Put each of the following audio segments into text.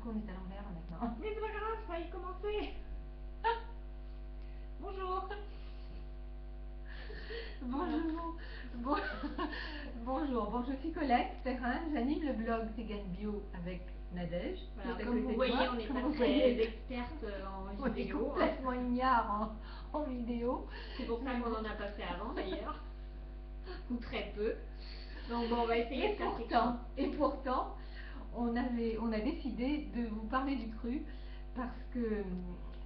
coup, on est à l'envers maintenant. Mais c'est pas grave, ça y commencer. Bonjour. Bonjour. Bon... Bonjour. Bon, je suis Colette Perrin, j'anime le blog Vegan Bio avec Nadège. Voilà, comme vous voyez, on n'est pas très experte en vidéo. On est complètement ignare en vidéo. C'est pour ça qu'on n'en a pas fait avant d'ailleurs. Ou très peu. Donc bon, on va essayer de faire quelque chose. Et pourtant, on a décidé de vous parler du cru parce que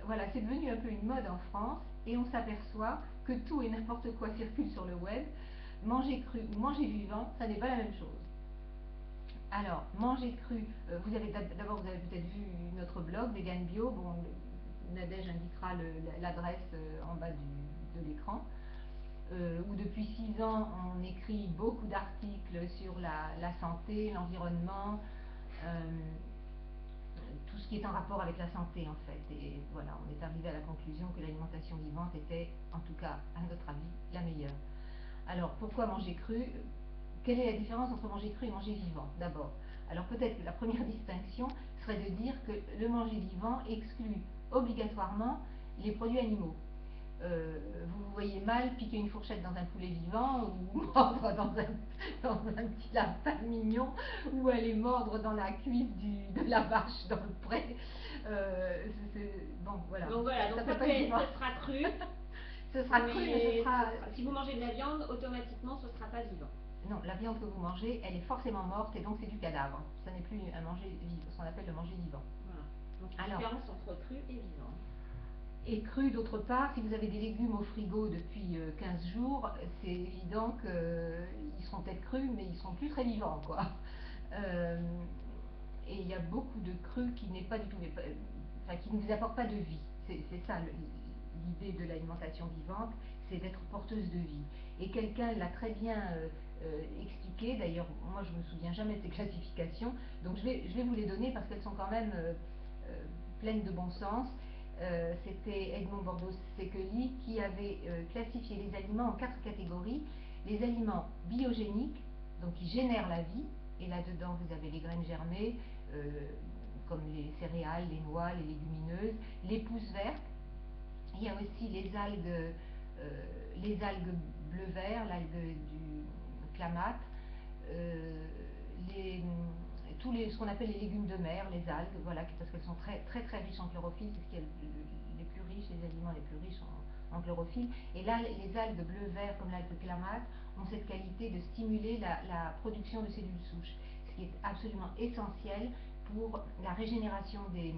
voilà, c'est devenu un peu une mode en France et on s'aperçoit que tout et n'importe quoi circule sur le web. Manger cru ou manger vivant, ça n'est pas la même chose. Alors, manger cru, vous avez peut-être vu notre blog Vegan Bio. Bon, Nadège indiquera l'adresse en bas de l'écran. Où depuis 6 ans, on écrit beaucoup d'articles sur la santé, l'environnement, tout ce qui est en rapport avec la santé en fait. Et voilà, on est arrivé à la conclusion que l'alimentation vivante était, en tout cas à notre avis, la meilleure. Alors, pourquoi manger cru? Quelle est la différence entre manger cru et manger vivant d'abord? Alors peut-être que la première distinction serait de dire que le manger vivant exclut obligatoirement les produits animaux. Vous voyez mal piquer une fourchette dans un poulet vivant ou mordre dans un petit lapin mignon ou aller mordre dans la cuisse de la vache dans le pré. Bon, voilà. Donc voilà, donc ça sera cru. Ce sera cru, mais ce sera... Si vous mangez de la viande, automatiquement ce ne sera pas vivant. Non, la viande que vous mangez, elle est forcément morte et donc c'est du cadavre. Ça n'est plus un manger vivant, ce qu'on appelle le manger vivant. Voilà. Donc la différence entre cru et vivant. Et cru d'autre part, si vous avez des légumes au frigo depuis 15 jours, c'est évident qu'ils seront peut-être crus, mais ils seront plus très vivants, quoi. Et il y a beaucoup de cru qui n'est pas du tout, qui ne vous apporte pas de vie. C'est ça l'idée de l'alimentation vivante, c'est d'être porteuse de vie. Et quelqu'un l'a très bien expliqué, d'ailleurs moi je me souviens jamais de ces classifications, donc je vais vous les donner parce qu'elles sont quand même pleines de bon sens. C'était Edmond Bordeaux-Séquely qui avait classifié les aliments en 4 catégories. Les aliments biogéniques, donc qui génèrent la vie, et là-dedans vous avez les graines germées, comme les céréales, les noix, les légumineuses, les pousses vertes. Il y a aussi les algues bleu-vert, l'algue du clamate, ce qu'on appelle les légumes de mer, les algues, voilà, parce qu'elles sont très très très riches en chlorophylle, c'est ce qui est les plus riches, les aliments les plus riches en chlorophylle. Et là, les algues bleu-vert comme l'algue clamate ont cette qualité de stimuler la production de cellules souches, ce qui est absolument essentiel pour la régénération des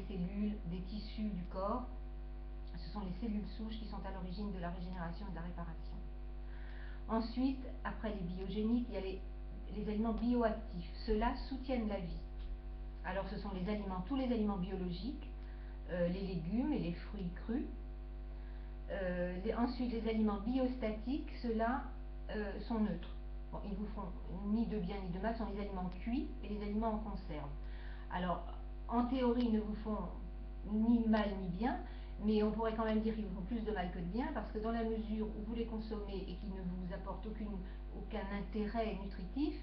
cellules, des tissus du corps. Ce sont les cellules souches qui sont à l'origine de la régénération et de la réparation. Ensuite, après les biogéniques, il y a les aliments bioactifs. Ceux-là soutiennent la vie. Alors ce sont tous les aliments biologiques, les légumes et les fruits crus. Ensuite, les aliments biostatiques, ceux-là sont neutres. Bon, ils vous font ni de bien ni de mal, ce sont les aliments cuits et les aliments en conserve. Alors, en théorie, ils ne vous font ni mal ni bien, mais on pourrait quand même dire qu'ils vous font plus de mal que de bien, parce que dans la mesure où vous les consommez et qu'ils ne vous apportent aucun intérêt nutritif,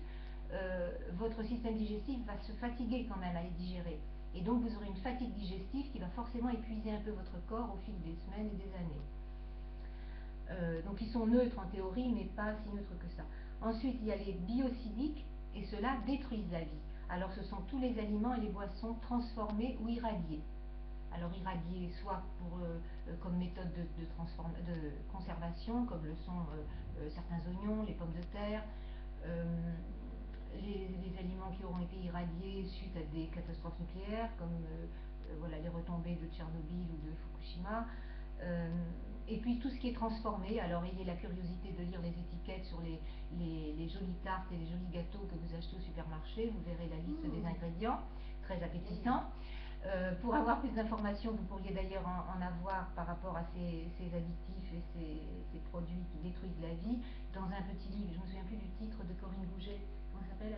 votre système digestif va se fatiguer quand même à les digérer. Et donc vous aurez une fatigue digestive qui va forcément épuiser un peu votre corps au fil des semaines et des années. Donc ils sont neutres en théorie, mais pas si neutres que ça. Ensuite, il y a les biocidiques, et ceux-là détruisent la vie. Alors ce sont tous les aliments et les boissons transformés ou irradiés. Alors irradiés soit comme méthode de conservation, comme le sont certains oignons, les pommes de terre, les aliments qui auront été irradiés suite à des catastrophes nucléaires, comme voilà, les retombées de Tchernobyl ou de Fukushima. Et puis tout ce qui est transformé, alors ayez la curiosité de lire les étiquettes sur les jolies tartes et les jolis gâteaux que vous achetez au supermarché, vous verrez la liste des ingrédients, très appétissant. Pour avoir plus d'informations, vous pourriez d'ailleurs en avoir par rapport à ces additifs et ces produits qui détruisent la vie, dans un petit livre, je ne me souviens plus du titre, de Corinne Gouget, comment ça s'appelle,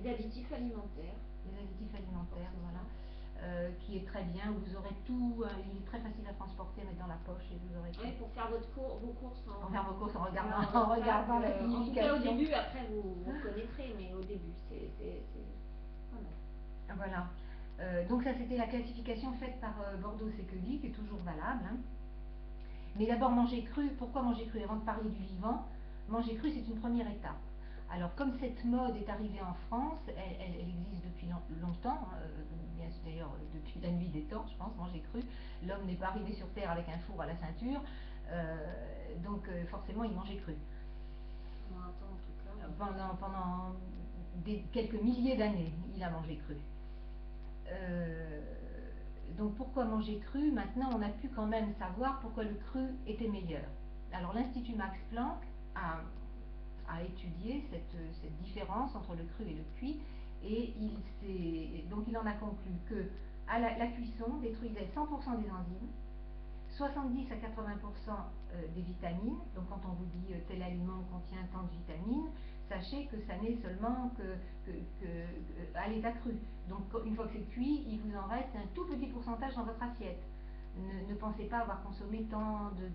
Les additifs alimentaires. Les additifs alimentaires, voilà. Qui est très bien, vous aurez tout, il est très facile à transporter, mettre dans la poche et vous aurez tout. Oui, pour faire vos courses en regardant la signification. En tout cas au début, après vous connaîtrez, mais au début c'est pas mal. Voilà. Donc ça, c'était la classification faite par Bordeaux-Séquely, qui est toujours valable, hein. Mais d'abord, manger cru. Pourquoi manger cru? Avant de parler du vivant, manger cru, c'est une première étape. Alors, comme cette mode est arrivée en France, elle existe depuis longtemps, bien d'ailleurs depuis la nuit des temps, je pense, manger cru. L'homme n'est pas arrivé sur Terre avec un four à la ceinture, donc forcément, il mangeait cru. Pendant un temps, en tout cas. Pendant quelques milliers d'années, il a mangé cru. Donc pourquoi manger cru? Maintenant, on a pu quand même savoir pourquoi le cru était meilleur. Alors l'Institut Max Planck a étudié cette différence entre le cru et le cuit, et il en a conclu que la cuisson détruisait 100% des enzymes, 70 à 80% des vitamines. Donc quand on vous dit tel aliment contient tant de vitamines, sachez que ça n'est seulement à l'état cru. Donc une fois que c'est cuit, il vous en reste un tout petit pourcentage dans votre assiette. Ne pensez pas avoir consommé tant de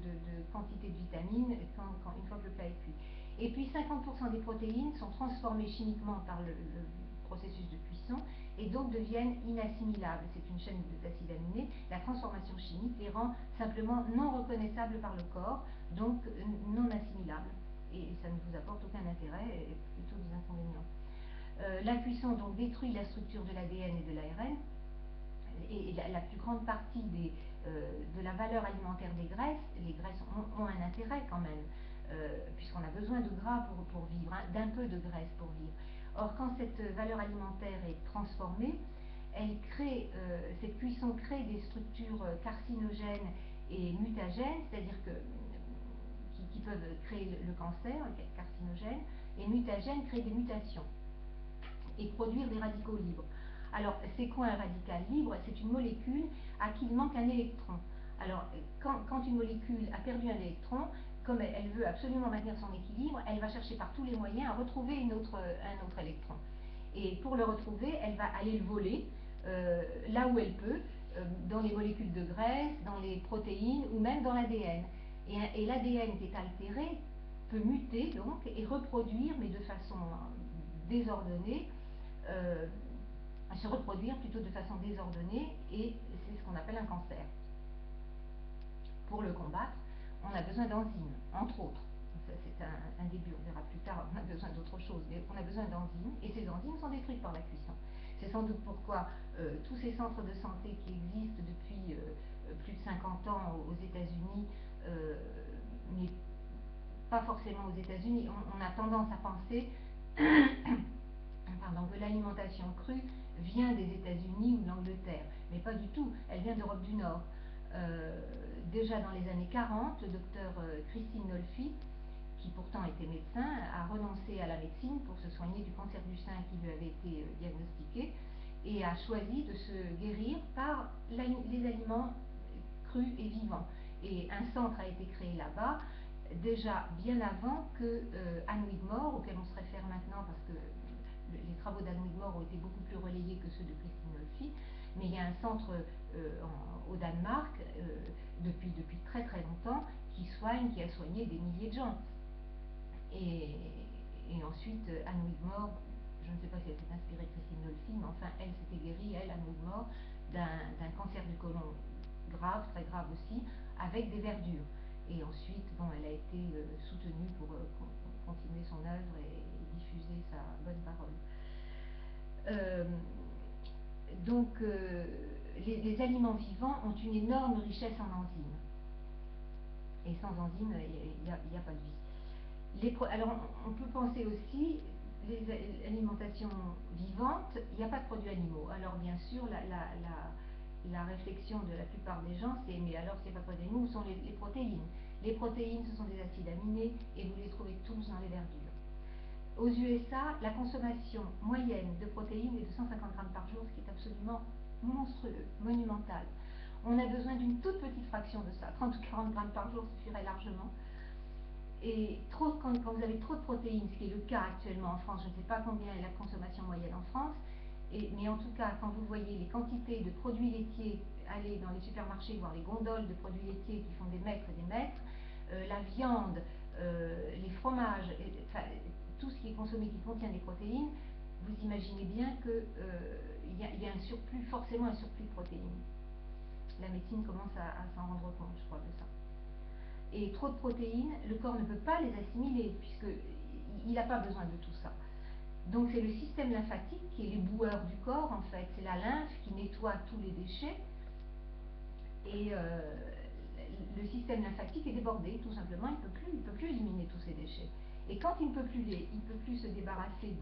quantité de vitamines une fois que le plat est cuit. Et puis 50% des protéines sont transformées chimiquement par le processus de cuisson et donc deviennent inassimilables. C'est une chaîne d'acides aminés. La transformation chimique les rend simplement non reconnaissables par le corps, donc non assimilables. Et ça ne vous apporte aucun intérêt, et plutôt des inconvénients. La cuisson donc détruit la structure de l'ADN et de l'ARN, et la plus grande partie de la valeur alimentaire des graisses, les graisses ont un intérêt quand même, puisqu'on a besoin de gras pour vivre, hein, d'un peu de graisse pour vivre. Or, quand cette valeur alimentaire est transformée, cette cuisson crée des structures carcinogènes et mutagènes, c'est-à-dire qui peuvent créer le cancer, carcinogène, et mutagènes créent des mutations et produire des radicaux libres. Alors, c'est quoi un radical libre? C'est une molécule à qui il manque un électron. Alors, quand une molécule a perdu un électron, comme elle veut absolument maintenir son équilibre, elle va chercher par tous les moyens à retrouver un autre électron. Et pour le retrouver, elle va aller le voler là où elle peut, dans les molécules de graisse, dans les protéines ou même dans l'ADN. Et l'ADN qui est altéré peut muter donc et reproduire, mais de façon désordonnée, se reproduire plutôt de façon désordonnée, et c'est ce qu'on appelle un cancer. Pour le combattre, on a besoin d'enzymes, entre autres. C'est un début, on verra plus tard, on a besoin d'autre chose, mais on a besoin d'enzymes, et ces enzymes sont détruites par la cuisson. C'est sans doute pourquoi tous ces centres de santé qui existent depuis plus de 50 ans aux États-Unis, mais pas forcément aux États-Unis, on a tendance à penser que l'alimentation crue vient des États-Unis ou de l'Angleterre, mais pas du tout, elle vient d'Europe du Nord. Déjà dans les années 40, le docteur Christine Nolfi, qui pourtant était médecin, a renoncé à la médecine pour se soigner du cancer du sein qui lui avait été diagnostiqué, et a choisi de se guérir par les aliments crus et vivants. Et un centre a été créé là-bas, déjà bien avant que Anne Wigmore, auquel on se réfère maintenant parce que les travaux d'Anne Wigmore ont été beaucoup plus relayés que ceux de Christine Nolfi, mais il y a un centre au Danemark depuis très très longtemps qui a soigné des milliers de gens. Et ensuite, Anne Wigmore, je ne sais pas si elle s'est inspirée de Christine Nolfi, mais enfin, elle s'était guérie, Anne Wigmore, d'un cancer du côlon grave, très grave aussi, avec des verdures. Et ensuite, elle a été soutenue pour continuer son œuvre et diffuser sa bonne parole. Donc, les aliments vivants ont une énorme richesse en enzymes. Et sans enzymes, il n'y a pas de vie. Alors, on peut penser aussi, l'alimentation vivante, il n'y a pas de produits animaux. Alors, bien sûr, la réflexion de la plupart des gens, c'est mais alors, s'il n'y a pas de produits animaux, où sont les protéines? Les protéines, ce sont des acides aminés, et vous les trouvez tous dans les verdures. Aux USA, la consommation moyenne de protéines est de 150 grammes par jour, ce qui est absolument monstrueux, monumental. On a besoin d'une toute petite fraction de ça, 30 ou 40 grammes par jour suffirait largement. Et quand vous avez trop de protéines, ce qui est le cas actuellement en France, je ne sais pas combien est la consommation moyenne en France, mais en tout cas, quand vous voyez les quantités de produits laitiers, aller dans les supermarchés, voir les gondoles de produits laitiers qui font des mètres et des mètres, la viande, les fromages, tout ce qui est consommé qui contient des protéines, vous imaginez bien qu'il y a un surplus, forcément un surplus de protéines. La médecine commence à s'en rendre compte, je crois, de ça. Et trop de protéines, le corps ne peut pas les assimiler, puisqu'il n'a pas besoin de tout ça. Donc c'est le système lymphatique qui est l'éboueur du corps, en fait. C'est la lymphe qui nettoie tous les déchets. Et le système lymphatique est débordé, tout simplement. Il peut plus éliminer tous ces déchets. Et quand il ne peut plus se débarrasser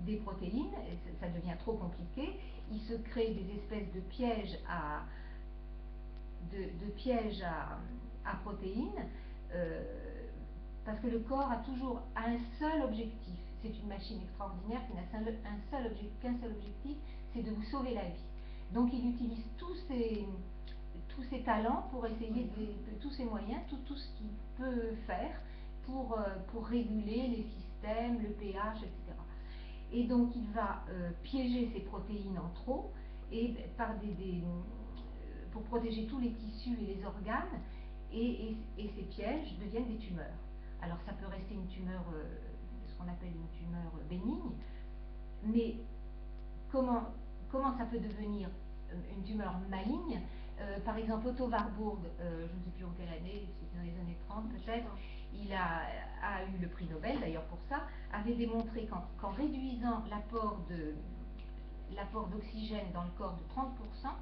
des protéines, ça devient trop compliqué. Il se crée des espèces de pièges à protéines, parce que le corps a toujours un seul objectif. C'est une machine extraordinaire qui n'a qu'un seul objectif, c'est de vous sauver la vie. Donc il utilise tous ses talents pour essayer tous ses moyens, tout ce qu'il peut faire pour réguler les systèmes, le pH, etc. Et donc il va piéger ces protéines en trop, et pour protéger tous les tissus et les organes, et ces pièges deviennent des tumeurs. Alors ça peut rester une tumeur, ce qu'on appelle une tumeur bénigne, mais comment ça peut devenir une tumeur maligne? Par exemple, Otto Warburg, je ne sais plus en quelle année, c'était dans les années 30 peut-être, il a eu le prix Nobel d'ailleurs pour ça, avait démontré qu'en réduisant l'apport d'oxygène dans le corps de 30%,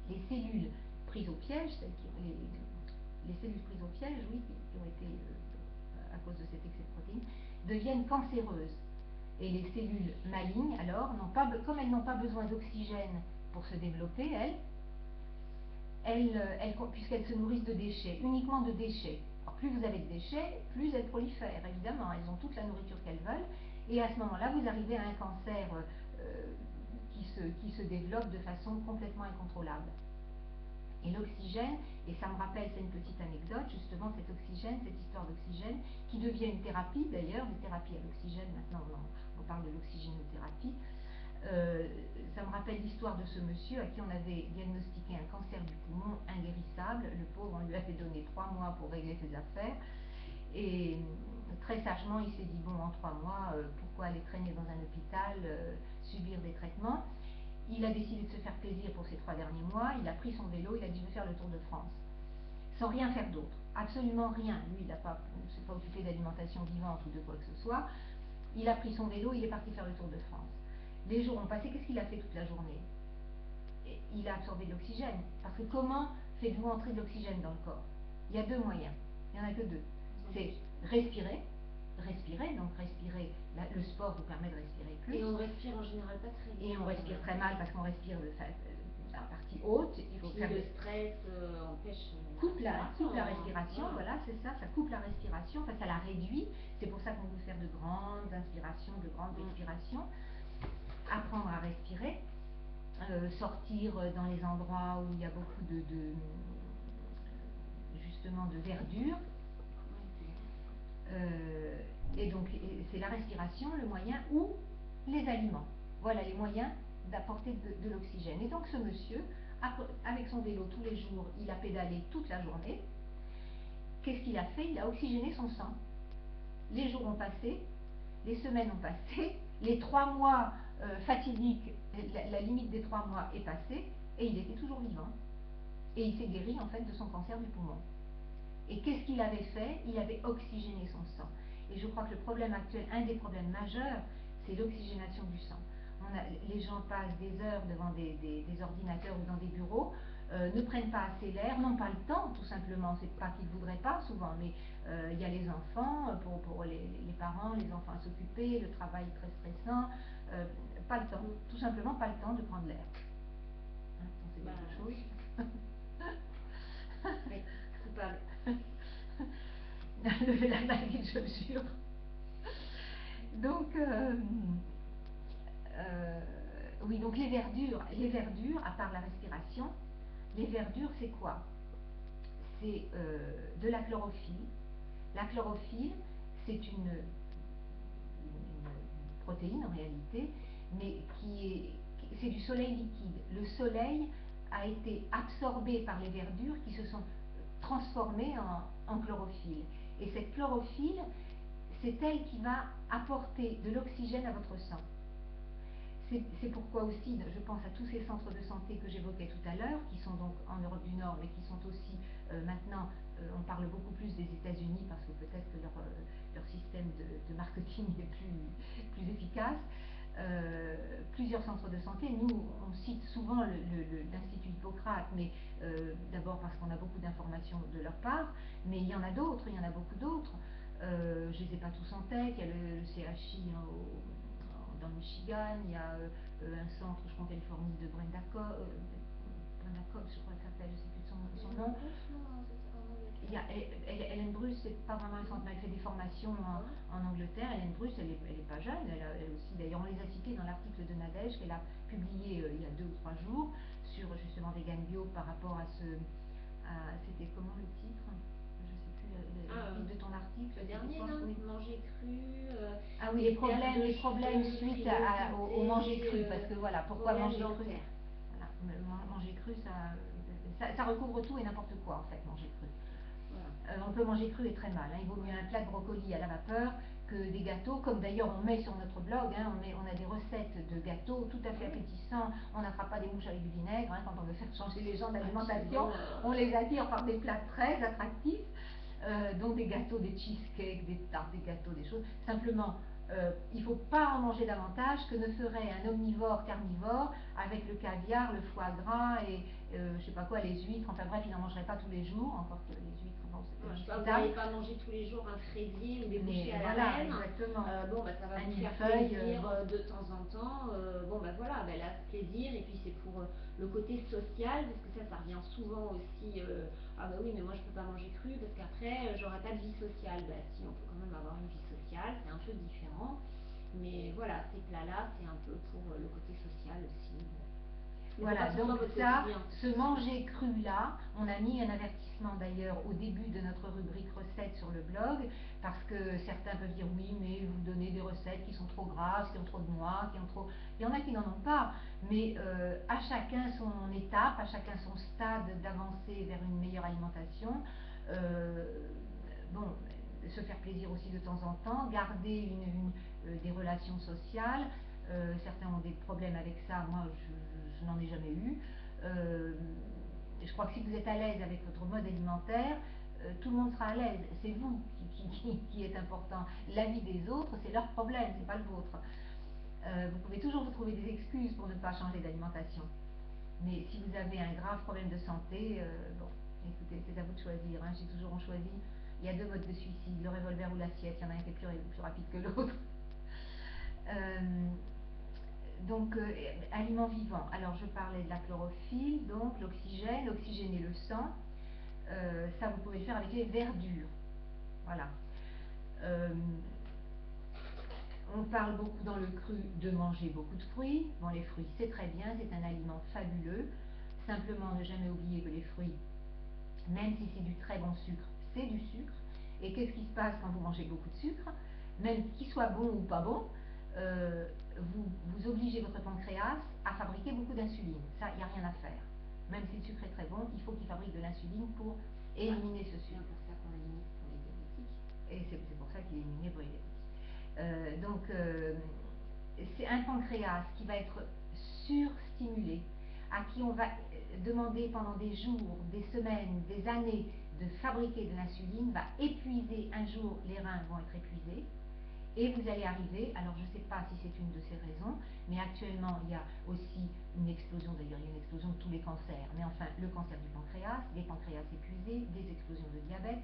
les cellules prises au piège, les cellules prises au piège, oui, qui ont été, à cause de cet excès de protéines, deviennent cancéreuses. Et les cellules malignes, alors, comme elles n'ont pas besoin d'oxygène pour se développer, puisqu'elles se nourrissent de déchets, uniquement de déchets. Alors, plus vous avez de déchets, plus elles prolifèrent, évidemment. Elles ont toute la nourriture qu'elles veulent. Et à ce moment-là, vous arrivez à un cancer qui se développe de façon complètement incontrôlable. Et l'oxygène, et ça me rappelle, c'est une petite anecdote, justement, cet oxygène, cette histoire d'oxygène, qui devient une thérapie d'ailleurs, des thérapies à l'oxygène, maintenant on parle de l'oxygénothérapie. Ça me rappelle l'histoire de ce monsieur à qui on avait diagnostiqué un cancer du poumon inguérissable. Le pauvre, on lui avait donné 3 mois pour régler ses affaires. Et très sagement, il s'est dit, bon, en 3 mois, pourquoi aller traîner dans un hôpital, subir des traitements? Il a décidé de se faire plaisir pour ces 3 derniers mois. Il a pris son vélo, il a dit, je vais faire le tour de France. Sans rien faire d'autre. Absolument rien. Lui, il ne s'est pas occupé d'alimentation vivante ou de quoi que ce soit. Il a pris son vélo, il est parti faire le tour de France. Les jours ont passé, qu'est-ce qu'il a fait toute la journée? Il a absorbé de l'oxygène. Parce que comment faites-vous entrer de l'oxygène dans le corps? Il y a 2 moyens. Il n'y en a que 2. C'est respirer. Donc respirer, le sport vous permet de respirer plus. Et on respire en général pas très bien. Et on respire très mal parce qu'on respire la partie haute. Il faut faire le stress empêche coupe la respiration, voilà, c'est ça, ça coupe la respiration, enfin, ça la réduit. C'est pour ça qu'on veut faire de grandes inspirations, de grandes expirations. Apprendre à respirer, sortir dans les endroits où il y a beaucoup justement de verdure. Et donc c'est la respiration, le moyen, ou les aliments. Voilà les moyens d'apporter de l'oxygène. Et donc ce monsieur, avec son vélo tous les jours, il a pédalé toute la journée. Qu'est-ce qu'il a fait? Il a oxygéné son sang. Les jours ont passé, les semaines ont passé, les 3 mois fatidiques, la limite des 3 mois est passée, et il était toujours vivant. Et il s'est guéri en fait de son cancer du poumon. Et qu'est-ce qu'il avait fait? Il avait oxygéné son sang. Et je crois que le problème actuel, un des problèmes majeurs, c'est l'oxygénation du sang. Les gens passent des heures devant des ordinateurs ou dans des bureaux, ne prennent pas assez l'air, n'ont pas le temps, tout simplement. C'est pas qu'ils ne voudraient pas souvent, mais il y a les enfants, pour les parents, les enfants à s'occuper, le travail très stressant, pas le temps, tout simplement pas le temps de prendre l'air. Hein, c'est quelque chose. Oui, coupable. Levez la main, je le jure. Donc, oui, donc les verdures, à part la respiration, les verdures, c'est quoi? C'est de la chlorophylle. La chlorophylle, c'est une protéine en réalité, mais c'est du soleil liquide. Le soleil a été absorbé par les verdures qui se sont transformées en chlorophylle. Et cette chlorophylle, c'est elle qui va apporter de l'oxygène à votre sang. c'est pourquoi aussi, je pense à tous ces centres de santé que j'évoquais tout à l'heure, qui sont donc en Europe du Nord, mais qui sont aussi maintenant, on parle beaucoup plus des États-Unis parce que peut-être que leur système de marketing est plus efficace. Plusieurs centres de santé, nous on cite souvent l'Institut Hippocrate, mais d'abord parce qu'on a beaucoup d'informations de leur part, mais il y en a d'autres, il y en a beaucoup d'autres. Je ne les ai pas tous en tête, il y a le CHI dans le Michigan, il y a un centre, je crois en Californie, de Brenda Cobb, je crois qu'elle s'appelle, je ne sais plus de son nom. Il y a Hélène Bruce, c'est pas vraiment un centre, mais elle fait des formations en Angleterre. Hélène Bruce, elle est pas jeune, elle aussi, d'ailleurs on les a cités dans l'article de Nadège qu'elle a publié il y a 2 ou 3 jours sur justement Vegan Bio par rapport à c'était comment le titre? Je sais plus le titre de ton article. Le dernier, là, oui. Manger cru. Ah oui, les problèmes suite au manger cru, parce que voilà, pourquoi manger cru? Voilà, manger cru, ça recouvre tout et n'importe quoi en fait, manger cru. On peut manger cru et très mal, hein. Il vaut mieux un plat de brocoli à la vapeur que des gâteaux, comme d'ailleurs on met sur notre blog, hein, on a des recettes de gâteaux tout à fait appétissants, on n'attrape pas des mouches avec du vinaigre, hein, quand on veut faire changer les gens d'alimentation, on les attire par des plats très attractifs, dont des gâteaux, des cheesecakes, des tartes, des gâteaux, des choses. Simplement, il ne faut pas en manger davantage que ne ferait un omnivore carnivore avec le caviar, le foie gras et je sais pas quoi, les huîtres, enfin bref, il n'en mangerait pas tous les jours, encore que les huîtres, bon, vous n'allez pas manger tous les jours un fraisier ou des bouchées à la reine. Exactement. Bon, bah, ça va vous faire plaisir de temps en temps. Bon, bah voilà, bah, là, plaisir, et puis c'est pour le côté social, parce que ça revient souvent aussi. Ah bah oui, mais moi je peux pas manger cru parce qu'après j'aurai pas de vie sociale. Bah si, on peut quand même avoir une vie sociale, c'est un peu différent. Mais voilà, ces plats-là, c'est un peu pour le côté social aussi. Voilà, donc ça, ce manger cru là, on a mis un avertissement d'ailleurs au début de notre rubrique recettes sur le blog, parce que certains peuvent dire oui, mais vous donnez des recettes qui sont trop grasses, qui ont trop de noix, qui ont trop... Il y en a qui n'en ont pas, mais à chacun son étape, à chacun son stade d'avancée vers une meilleure alimentation. Bon, se faire plaisir aussi de temps en temps, garder des relations sociales. Certains ont des problèmes avec ça, moi je n'en ai jamais eu. Je crois que si vous êtes à l'aise avec votre mode alimentaire, tout le monde sera à l'aise. C'est vous qui êtes important. La vie des autres, c'est leur problème, c'est pas le vôtre. Vous pouvez toujours vous trouver des excuses pour ne pas changer d'alimentation. Mais si vous avez un grave problème de santé, bon, écoutez, c'est à vous de choisir. Hein. J'ai toujours choisi. Il y a 2 modes de suicide, le revolver ou l'assiette. Il y en a un qui est plus rapide que l'autre. Donc, aliments vivants. Alors, je parlais de la chlorophylle, donc l'oxygène, oxygéner le sang. Ça, vous pouvez le faire avec les verdures. Voilà. On parle beaucoup dans le cru de manger beaucoup de fruits. Bon, les fruits, c'est très bien, c'est un aliment fabuleux. Simplement, ne jamais oublier que les fruits, même si c'est du très bon sucre, c'est du sucre. Et qu'est-ce qui se passe quand vous mangez beaucoup de sucre? Même qu'il soit bon ou pas bon, vous obligez votre pancréas à fabriquer beaucoup d'insuline. Ça, il n'y a rien à faire. Même si le sucre est très bon, il faut qu'il fabrique de l'insuline pour éliminer ce sucre. C'est pour ça qu'on l'élimine pour les diabétiques. Et c'est pour ça qu'il est éliminé pour les diabétiques. Donc, c'est un pancréas qui va être surstimulé, à qui on va demander pendant des jours, des semaines, des années de fabriquer de l'insuline, va épuiser un jour, les reins vont être épuisés, et vous allez arriver, alors je ne sais pas si c'est une de ces raisons, mais actuellement il y a aussi une explosion, d'ailleurs il y a une explosion de tous les cancers, mais enfin le cancer du pancréas, des pancréas épuisés, des explosions de diabète,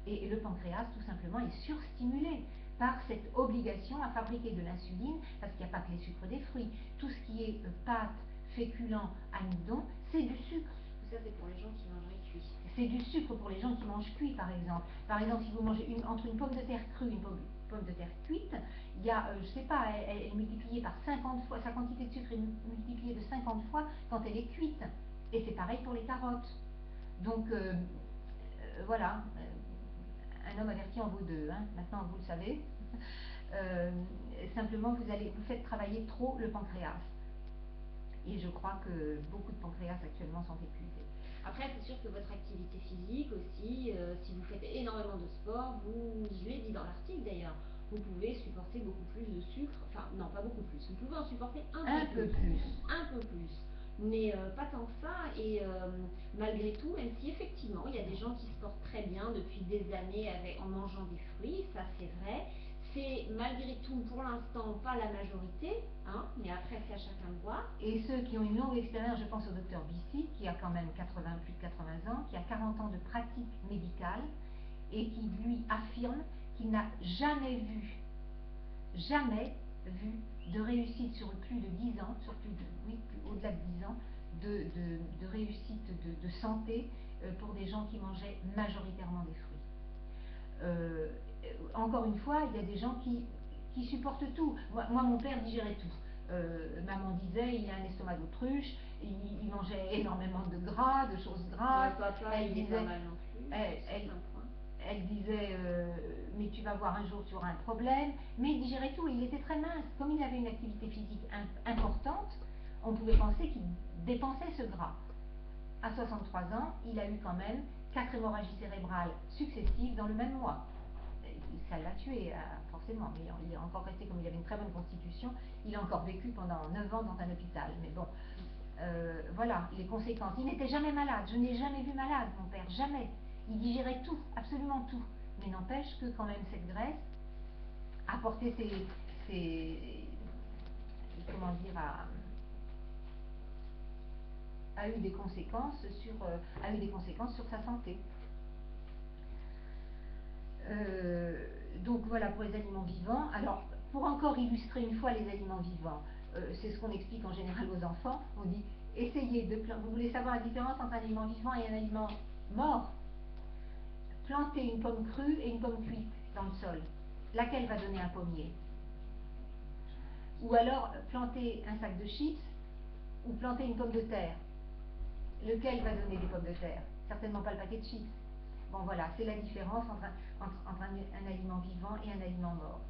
et le pancréas tout simplement est surstimulé par cette obligation à fabriquer de l'insuline, parce qu'il n'y a pas que les sucres des fruits, tout ce qui est pâtes, féculents, amidon, c'est du sucre. Ça c'est pour les gens qui mangeraient cuit. C'est du sucre pour les gens qui mangent cuit par exemple. Par exemple, si vous mangez entre une pomme de terre crue et une pomme de terre cuite, il y a, je sais pas, elle est multipliée par 50 fois, sa quantité de sucre est multipliée de 50 fois quand elle est cuite. Et c'est pareil pour les carottes. Donc voilà, un homme averti en vaut 2, hein. Maintenant vous le savez. Simplement vous faites travailler trop le pancréas. Et je crois que beaucoup de pancréas actuellement sont épuisés. Après, c'est sûr que votre activité physique aussi, si vous faites énormément de sport, je l'ai dit dans l'article d'ailleurs, vous pouvez supporter beaucoup plus de sucre, enfin non, pas beaucoup plus, vous pouvez en supporter un peu plus. Un peu plus. Mais pas tant que ça, et malgré tout, même si effectivement il y a des gens qui se portent très bien depuis des années en mangeant des fruits, ça c'est vrai, c'est malgré tout pour l'instant pas la majorité, hein, mais après c'est à chacun de voir. Et ceux qui ont une longue expérience, je pense au docteur Bissy, qui a quand même plus de 80 ans, qui a 40 ans de pratique médicale, et qui lui affirme qu'il n'a jamais vu de réussite sur plus de 10 ans, sur au-delà de 10 ans, de réussite de santé pour des gens qui mangeaient majoritairement des fruits. Encore une fois, il y a des gens qui supportent tout. Moi, mon père digérait tout. Maman disait, il a un estomac d'autruche, il mangeait énormément de gras, de choses grasses. Papa, il est pas mal non plus. Elle disait, mais tu vas voir un jour, tu auras un problème. Mais il digérait tout, il était très mince. Comme il avait une activité physique importante, on pouvait penser qu'il dépensait ce gras. À 63 ans, il a eu quand même 4 hémorragies cérébrales successives dans le même mois. Ça l'a tué, forcément, mais il est encore resté, comme il avait une très bonne constitution, il a encore vécu pendant 9 ans dans un hôpital. Mais bon, voilà, les conséquences. Il n'était jamais malade, je n'ai jamais vu malade, mon père, jamais. Il digérait tout, absolument tout. Mais n'empêche que quand même cette graisse apportait comment dire, a eu des conséquences sur sa santé. Donc voilà pour les aliments vivants. Alors, pour encore illustrer une fois les aliments vivants, c'est ce qu'on explique en général aux enfants. On dit, essayez vous voulez savoir la différence entre un aliment vivant et un aliment mort? Plantez une pomme crue et une pomme cuite dans le sol. Laquelle va donner un pommier? Ou alors, plantez un sac de chips ou plantez une pomme de terre. Lequel va donner des pommes de terre? Certainement pas le paquet de chips. Bon voilà, c'est la différence entre un aliment vivant et un aliment mort.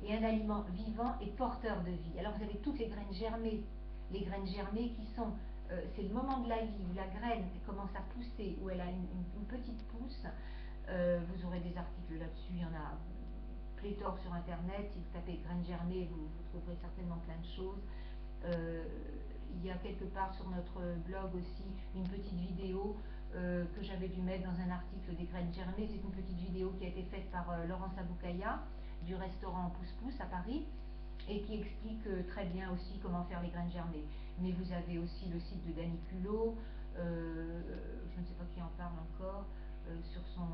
Et un aliment vivant est porteur de vie. Alors vous avez toutes les graines germées. Les graines germées qui sont, c'est le moment de la vie où la graine commence à pousser, où elle a une petite pousse. Vous aurez des articles là-dessus, il y en a pléthore sur internet. Si vous tapez graines germées, vous trouverez certainement plein de choses. Il y a quelque part sur notre blog aussi une petite vidéo que j'avais dû mettre dans un article des graines germées. C'est une petite vidéo qui a été faite par Laurence Aboukaya du restaurant Pousse Pousse à Paris et qui explique très bien aussi comment faire les graines germées. Mais vous avez aussi le site de Dani Culot, je ne sais pas qui en parle encore, sur son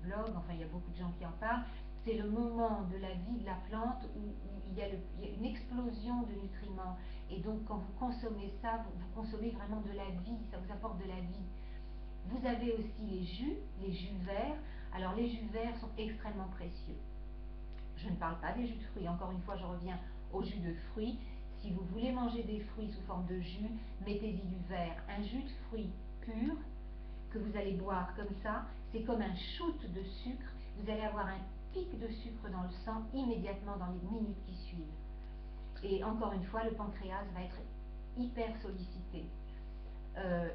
blog, enfin il y a beaucoup de gens qui en parlent. C'est le moment de la vie de la plante où il y a une explosion de nutriments. Et donc quand vous consommez ça, vous consommez vraiment de la vie, ça vous apporte de la vie. Vous avez aussi les jus verts. Alors les jus verts sont extrêmement précieux. Je ne parle pas des jus de fruits, encore une fois je reviens aux jus de fruits. Si vous voulez manger des fruits sous forme de jus, mettez-y du verre. Un jus de fruits pur que vous allez boire comme ça, c'est comme un shoot de sucre. Vous allez avoir un pic de sucre dans le sang immédiatement dans les minutes qui suivent. Et encore une fois, le pancréas va être hyper sollicité.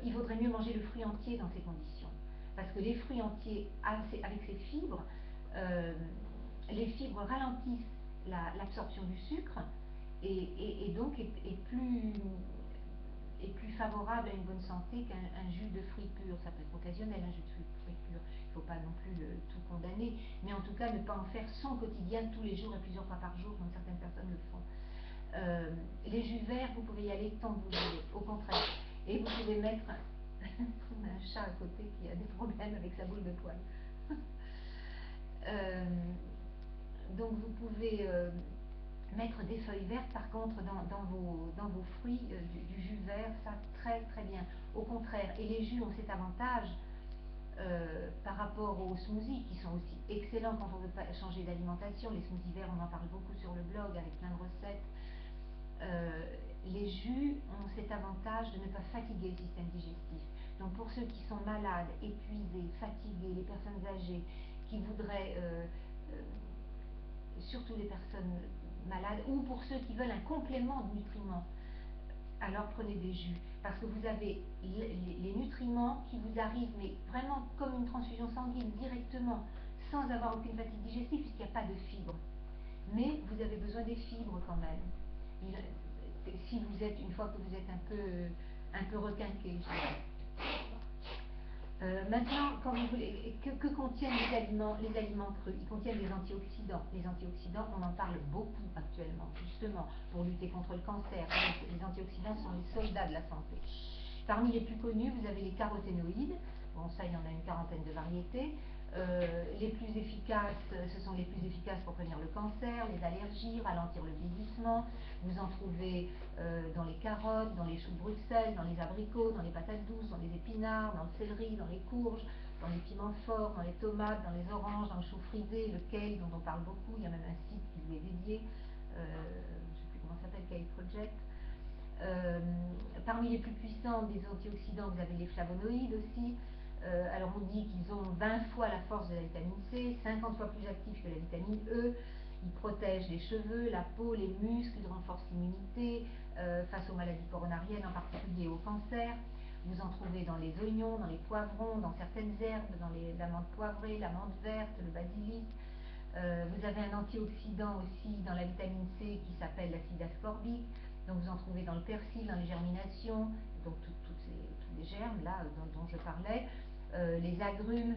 Il vaudrait mieux manger le fruit entier dans ces conditions. Parce que les fruits entiers, avec ces fibres, les fibres ralentissent l'absorption du sucre et donc est plus favorable à une bonne santé qu'un jus de fruits purs. Ça peut être occasionnel, un jus de fruits purs. Il ne faut pas non plus tout condamner, mais en tout cas ne pas en faire son quotidien tous les jours et plusieurs fois par jour, comme certaines personnes le font. Les jus verts, vous pouvez y aller tant que vous voulez, au contraire. Et vous pouvez mettre un chat à côté qui a des problèmes avec sa boule de poil. Donc vous pouvez mettre des feuilles vertes par contre dans vos fruits, du jus vert, ça très très bien. Au contraire, et les jus ont cet avantage par rapport aux smoothies qui sont aussi excellents quand on veut pas changer d'alimentation. Les smoothies verts, on en parle beaucoup sur le blog avec plein de recettes. Les jus ont cet avantage de ne pas fatiguer le système digestif. Donc pour ceux qui sont malades, épuisés, fatigués, les personnes âgées qui voudraient, surtout les personnes malades, ou pour ceux qui veulent un complément de nutriments, alors prenez des jus. Parce que vous avez les nutriments qui vous arrivent, mais vraiment comme une transfusion sanguine directement, sans avoir aucune fatigue digestive, puisqu'il n'y a pas de fibres. Mais vous avez besoin des fibres quand même. si vous êtes, une fois que vous êtes un peu requinqué, je dirais. Maintenant, quand vous voulez, que contiennent les aliments crus? Ils contiennent des antioxydants. Les antioxydants, on en parle beaucoup actuellement, justement, pour lutter contre le cancer. Les antioxydants sont les soldats de la santé. Parmi les plus connus, vous avez les caroténoïdes. Bon, ça, il y en a une quarantaine de variétés. Les plus efficaces, ce sont les plus efficaces pour prévenir le cancer, les allergies, ralentir le vieillissement. Vous en trouvez dans les carottes, dans les choux de Bruxelles, dans les abricots, dans les patates douces, dans les épinards, dans le céleri, dans les courges, dans les piments forts, dans les tomates, dans les oranges, dans le chou frisé, le kale dont on parle beaucoup. Il y a même un site qui lui est dédié, je ne sais plus comment ça s'appelle, Kale Project. Parmi les plus puissants des antioxydants, vous avez les flavonoïdes aussi. Alors on dit qu'ils ont 20 fois la force de la vitamine C, 50 fois plus actifs que la vitamine E. Ils protègent les cheveux, la peau, les muscles, ils renforcent l'immunité face aux maladies coronariennes, en particulier au cancer. Vous en trouvez dans les oignons, dans les poivrons, dans certaines herbes, dans la menthe poivrée, la menthe verte, le basilic. Vous avez un antioxydant aussi dans la vitamine C qui s'appelle l'acide ascorbique. Donc vous en trouvez dans le persil, dans les germinations, donc tous les germes là dont je parlais, les agrumes,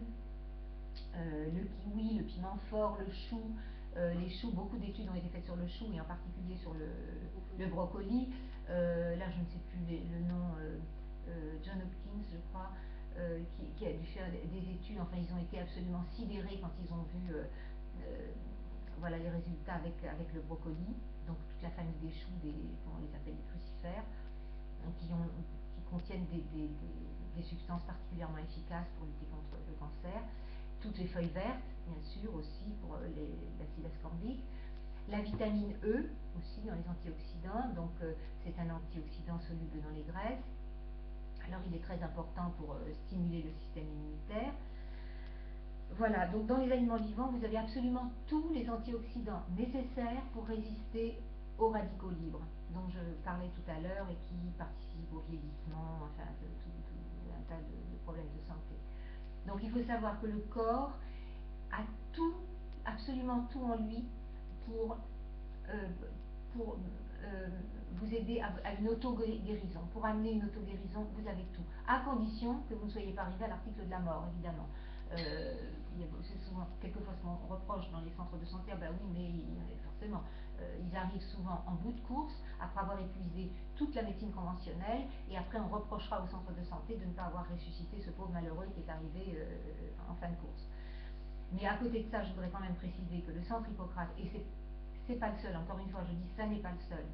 le kiwi, le piment fort, le chou, les choux. Beaucoup d'études ont été faites sur le chou et en particulier sur le brocoli. Là je ne sais plus le nom, John Hopkins je crois, qui a dû faire des études. Enfin ils ont été absolument sidérés quand ils ont vu voilà les résultats avec le brocoli. Donc toute la famille des choux, comment on les appelle, des crucifères, qui contiennent des substances particulièrement efficaces pour lutter contre le cancer. Toutes les feuilles vertes, bien sûr, aussi pour l'acide ascorbique. La vitamine E, aussi dans les antioxydants, donc c'est un antioxydant soluble dans les graisses. Alors il est très important pour stimuler le système immunitaire. Voilà, donc dans les aliments vivants, vous avez absolument tous les antioxydants nécessaires pour résister aux radicaux libres, dont je parlais tout à l'heure et qui participent au vieillissement, enfin tout un tas de problèmes de santé. Donc il faut savoir que le corps a tout, absolument tout en lui pour vous aider à une auto-guérison. Pour amener une auto-guérison, vous avez tout, à condition que vous ne soyez pas arrivé à l'article de la mort, évidemment. C'est souvent, quelquefois, ce qu'on reproche dans les centres de santé, ah ben oui, mais forcément, ils arrivent souvent en bout de course, après avoir épuisé toute la médecine conventionnelle, et après on reprochera au centre de santé de ne pas avoir ressuscité ce pauvre malheureux qui est arrivé en fin de course. Mais à côté de ça, je voudrais quand même préciser que le centre Hippocrate, et c'est pas le seul, encore une fois, je dis ça n'est pas le seul.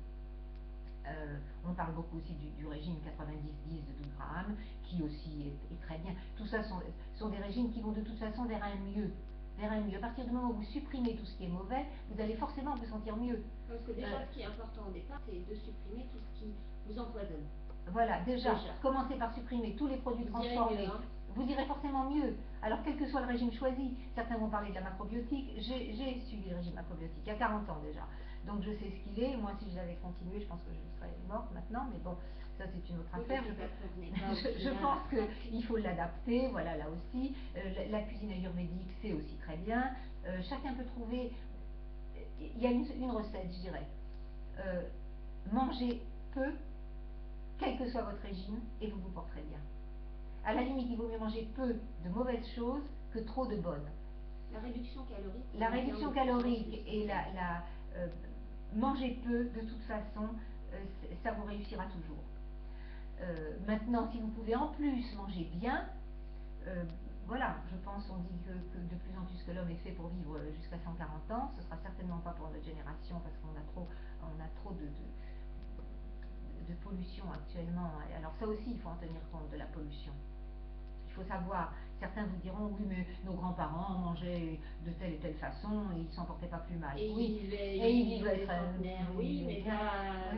On parle beaucoup aussi du régime 90-10 de 12 grammes, qui aussi est très bien. Tout ça sont des régimes qui vont de toute façon vers un mieux. Vers un mieux. À partir du moment où vous supprimez tout ce qui est mauvais, vous allez forcément vous sentir mieux. Parce que déjà, ce qui est important au départ, c'est de supprimer tout ce qui vous empoisonne. Voilà, déjà, commencez par supprimer tous les produits transformés. Vous irez forcément mieux. Alors, quel que soit le régime choisi, certains vont parler de la macrobiotique. J'ai suivi le régime macrobiotique il y a 40 ans déjà. Donc, je sais ce qu'il est. Moi, si je l'avais continué, je pense que je serais morte maintenant. Mais bon, ça, c'est une autre affaire. Je pense qu'il faut l'adapter. Voilà, là aussi. La cuisine ayurvédique, c'est aussi très bien. Chacun peut trouver. Il y a une recette, je dirais. Mangez peu, quel que soit votre régime, et vous vous porterez bien. À la limite, il vaut mieux manger peu de mauvaises choses que trop de bonnes. La réduction calorique. La réduction calorique et manger peu, de toute façon, ça vous réussira toujours. Maintenant, si vous pouvez en plus manger bien, voilà, je pense, on dit que de plus en plus que l'homme est fait pour vivre jusqu'à 140 ans. Ce sera certainement pas pour notre génération parce qu'on a trop de pollution actuellement. Alors ça aussi, il faut en tenir compte de la pollution. Il faut savoir, certains vous diront, oui, mais nos grands-parents mangeaient de telle et telle façon et ils s'en portaient pas plus mal. Et oui, ils vivaient centenaires, oui, mais là,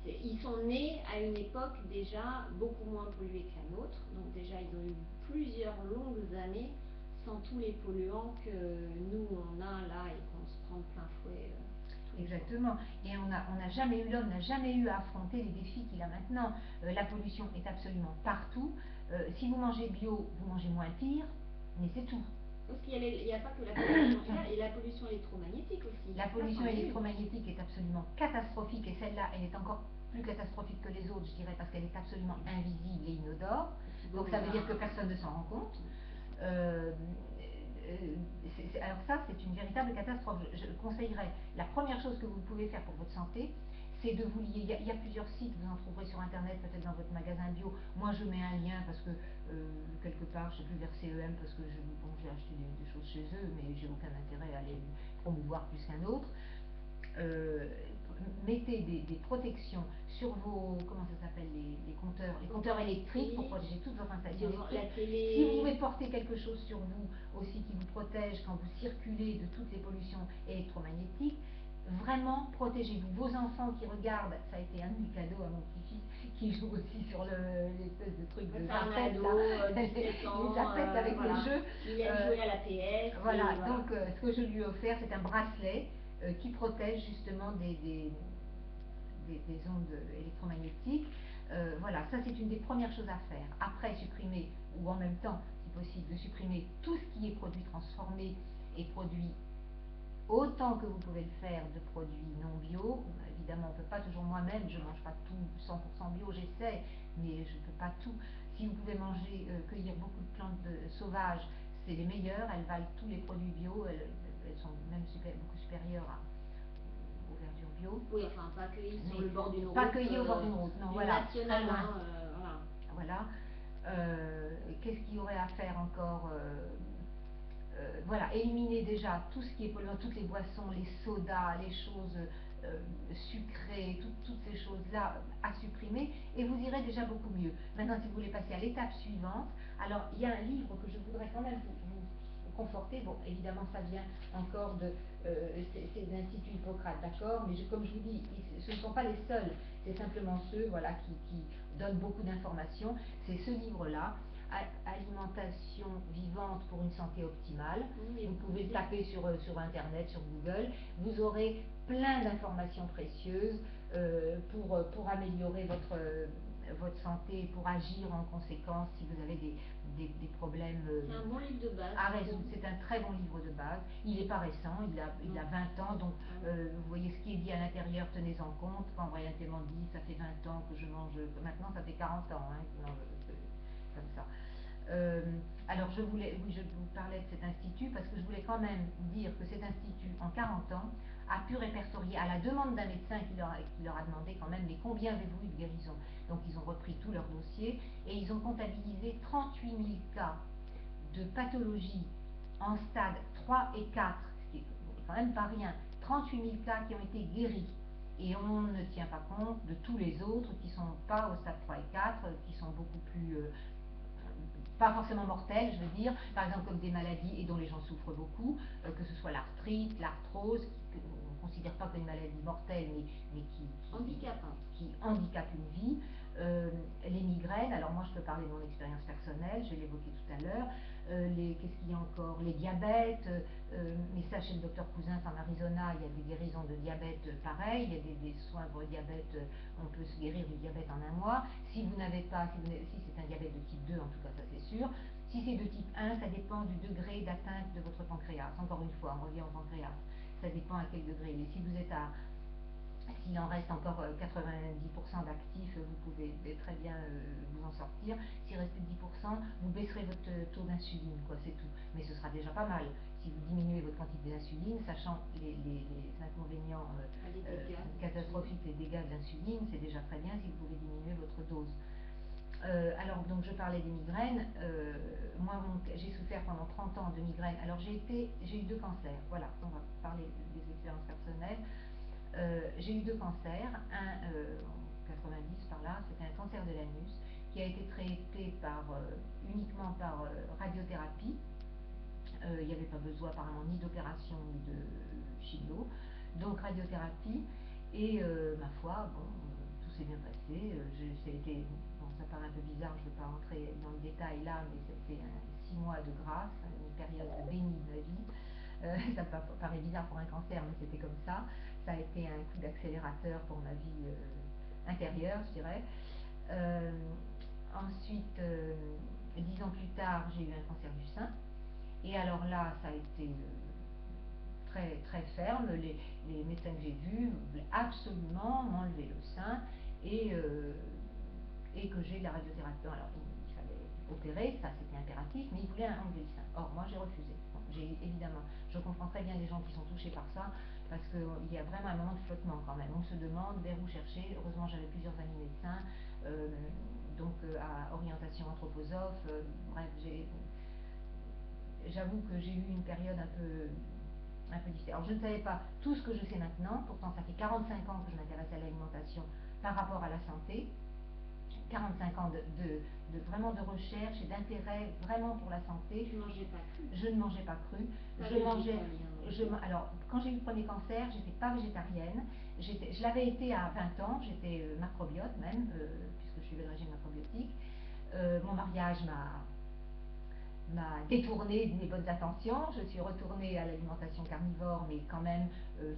ils sont nés à une époque déjà beaucoup moins polluée que la nôtre, donc déjà ils ont eu plusieurs longues années sans tous les polluants que nous on a là et qu'on se prend de plein fouet. Exactement. Et l'homme n'a jamais eu à affronter les défis qu'il a maintenant. La pollution est absolument partout. Si vous mangez bio, vous mangez moins pire, mais c'est tout. Parce qu'il n'y a pas que la pollution, il y a la pollution électromagnétique aussi. La pollution électromagnétique est absolument catastrophique, et celle-là, elle est encore plus catastrophique que les autres, je dirais, parce qu'elle est absolument invisible et inodore. Donc ça veut dire que personne ne s'en rend compte. Alors ça, c'est une véritable catastrophe. Je conseillerais, la première chose que vous pouvez faire pour votre santé, c'est de vous lier. Il y a plusieurs sites, vous en trouverez sur internet, peut-être dans votre magasin bio. Moi, je mets un lien parce que quelque part, je sais plus, vers CEM, parce que j'ai acheté des choses chez eux, mais j'ai aucun intérêt à les promouvoir plus qu'un autre. Mettez des protections sur vos, comment ça s'appelle, les compteurs électriques, pour protéger toutes vos installations électriques. Si vous pouvez porter quelque chose sur vous aussi qui vous protège quand vous circulez de toutes les pollutions électromagnétiques, vraiment protégez-vous. Vos enfants qui regardent, ça a été un de mes cadeaux à mon petit-fils qui joue aussi sur l'espèce de truc de zapette avec voilà. les jeux. Il aime jouer à la PS. Voilà, donc ce que je lui ai offert, c'est un bracelet qui protège justement des ondes électromagnétiques. Voilà, ça c'est une des premières choses à faire. Après, supprimer, ou en même temps, si possible, de supprimer tout ce qui est produit transformé et produit autant que vous pouvez le faire de produits non bio. Évidemment, on ne peut pas toujours, moi-même, je ne mange pas tout 100% bio, j'essaie, mais je ne peux pas tout. Si vous pouvez manger, cueillir beaucoup de plantes sauvages, c'est les meilleures, elles valent tous les produits bio, elles sont même beaucoup supérieures aux verdures bio. Oui, enfin, pas cueillies sur le bord d'une route. Pas cueillies au bord d'une route, non, voilà. Nationale, voilà. Qu'est-ce qu'il y aurait à faire encore voilà, éliminer déjà tout ce qui est polluant, toutes les boissons, les sodas, les choses sucrées, toutes ces choses-là à supprimer, et vous irez déjà beaucoup mieux. Maintenant, si vous voulez passer à l'étape suivante, alors il y a un livre que je voudrais quand même vous conforter. Bon, évidemment, ça vient encore c'est l'Institut Hippocrate, d'accord, mais comme je vous dis, ce ne sont pas les seuls, c'est simplement ceux, voilà, qui donnent beaucoup d'informations. C'est ce livre-là, Alimentation vivante pour une santé optimale. Oui, vous pouvez le taper sur internet, sur Google. Vous aurez plein d'informations précieuses pour améliorer votre santé, pour agir en conséquence si vous avez des problèmes c'est un bon livre de base à résoudre. C'est un très bon livre de base. Il n'est pas récent, il a 20 ans, donc vous voyez ce qui est dit à l'intérieur, tenez-en compte. Quand Brian dit ça fait 20 ans que je mange, maintenant ça fait 40 ans que je mange comme ça. Alors je vous parlais de cet institut parce que je voulais quand même dire que cet institut, en 40 ans, a pu répertorier, à la demande d'un médecin qui leur a demandé quand même, mais combien avez-vous eu de guérison? Donc ils ont repris tout leur dossier et ils ont comptabilisé 38 000 cas de pathologie en stade 3 et 4, ce qui est quand même pas rien. 38 000 cas qui ont été guéris. Et on ne tient pas compte de tous les autres qui ne sont pas au stade 3 et 4, qui sont beaucoup plus pas forcément mortelles, je veux dire, par exemple comme des maladies et dont les gens souffrent beaucoup, que ce soit l'arthrite, l'arthrose, on ne considère pas comme une maladie mortelle, mais qui handicape une vie, les migraines. Alors moi je peux parler de mon expérience personnelle, je l'ai évoqué tout à l'heure, qu'est-ce qu'il y a encore, les diabètes, mais ça chez le docteur Cousins en Arizona, il y a des guérisons de diabète pareil, il y a des soins pour le diabète, on peut se guérir du diabète en un mois. Si vous n'avez pas, si c'est un diabète de type 2, en tout cas ça c'est sûr. Si c'est de type 1, ça dépend du degré d'atteinte de votre pancréas. Encore une fois, on revient au pancréas. Ça dépend à quel degré. Mais si vous êtes s'il en reste encore 90% d'actifs, vous pouvez très bien vous en sortir. S'il reste 10%, vous baisserez votre taux d'insuline, quoi, c'est tout. Mais ce sera déjà pas mal. Si vous diminuez votre quantité d'insuline, sachant les inconvénients catastrophiques, les dégâts d'insuline, c'est déjà très bien si vous pouvez diminuer votre dose. Alors, donc je parlais des migraines. Moi, j'ai souffert pendant 30 ans de migraines. Alors, j'ai eu 2 cancers. Voilà, on va parler des expériences personnelles. J'ai eu 2 cancers, un en 90 par là, c'était un cancer de l'anus qui a été traité uniquement par radiothérapie. Il n'y avait pas besoin apparemment ni d'opération ni de chimio, donc radiothérapie, et ma foi, bon, tout s'est bien passé. Ça paraît un peu bizarre, je ne vais pas rentrer dans le détail là, mais c'était 6 mois de grâce, une période bénie de ma vie. Ça paraît bizarre pour un cancer, mais c'était comme ça. Ça a été un coup d'accélérateur pour ma vie intérieure, je dirais. Ensuite, 10 ans plus tard, j'ai eu un cancer du sein. Et alors là, ça a été très, très ferme. Les médecins que j'ai vus voulaient absolument m'enlever le sein et que j'ai de la radiothérapie. Alors, il fallait opérer, ça c'était impératif, mais ils voulaient enlever le sein. Or, moi j'ai refusé. Bon, évidemment, je comprends très bien les gens qui sont touchés par ça, parce qu'il y a vraiment un moment de flottement quand même. On se demande vers où chercher. Heureusement, j'avais plusieurs amis médecins, à orientation anthroposophe. Bref, j'avoue que j'ai eu une période un peu difficile. Alors, je ne savais pas tout ce que je sais maintenant, pourtant ça fait 45 ans que je m'intéresse à l'alimentation par rapport à la santé. 45 ans vraiment de recherche et d'intérêt vraiment pour la santé. Je ne mangeais pas cru. Je ne mangeais pas cru. Alors, quand j'ai eu le premier cancer, j'étais pas végétarienne. Je l'avais été à 20 ans, j'étais macrobiote même, puisque je suivais le régime macrobiotique. Mon mariage m'a détournée de mes bonnes intentions. Je suis retournée à l'alimentation carnivore, mais quand même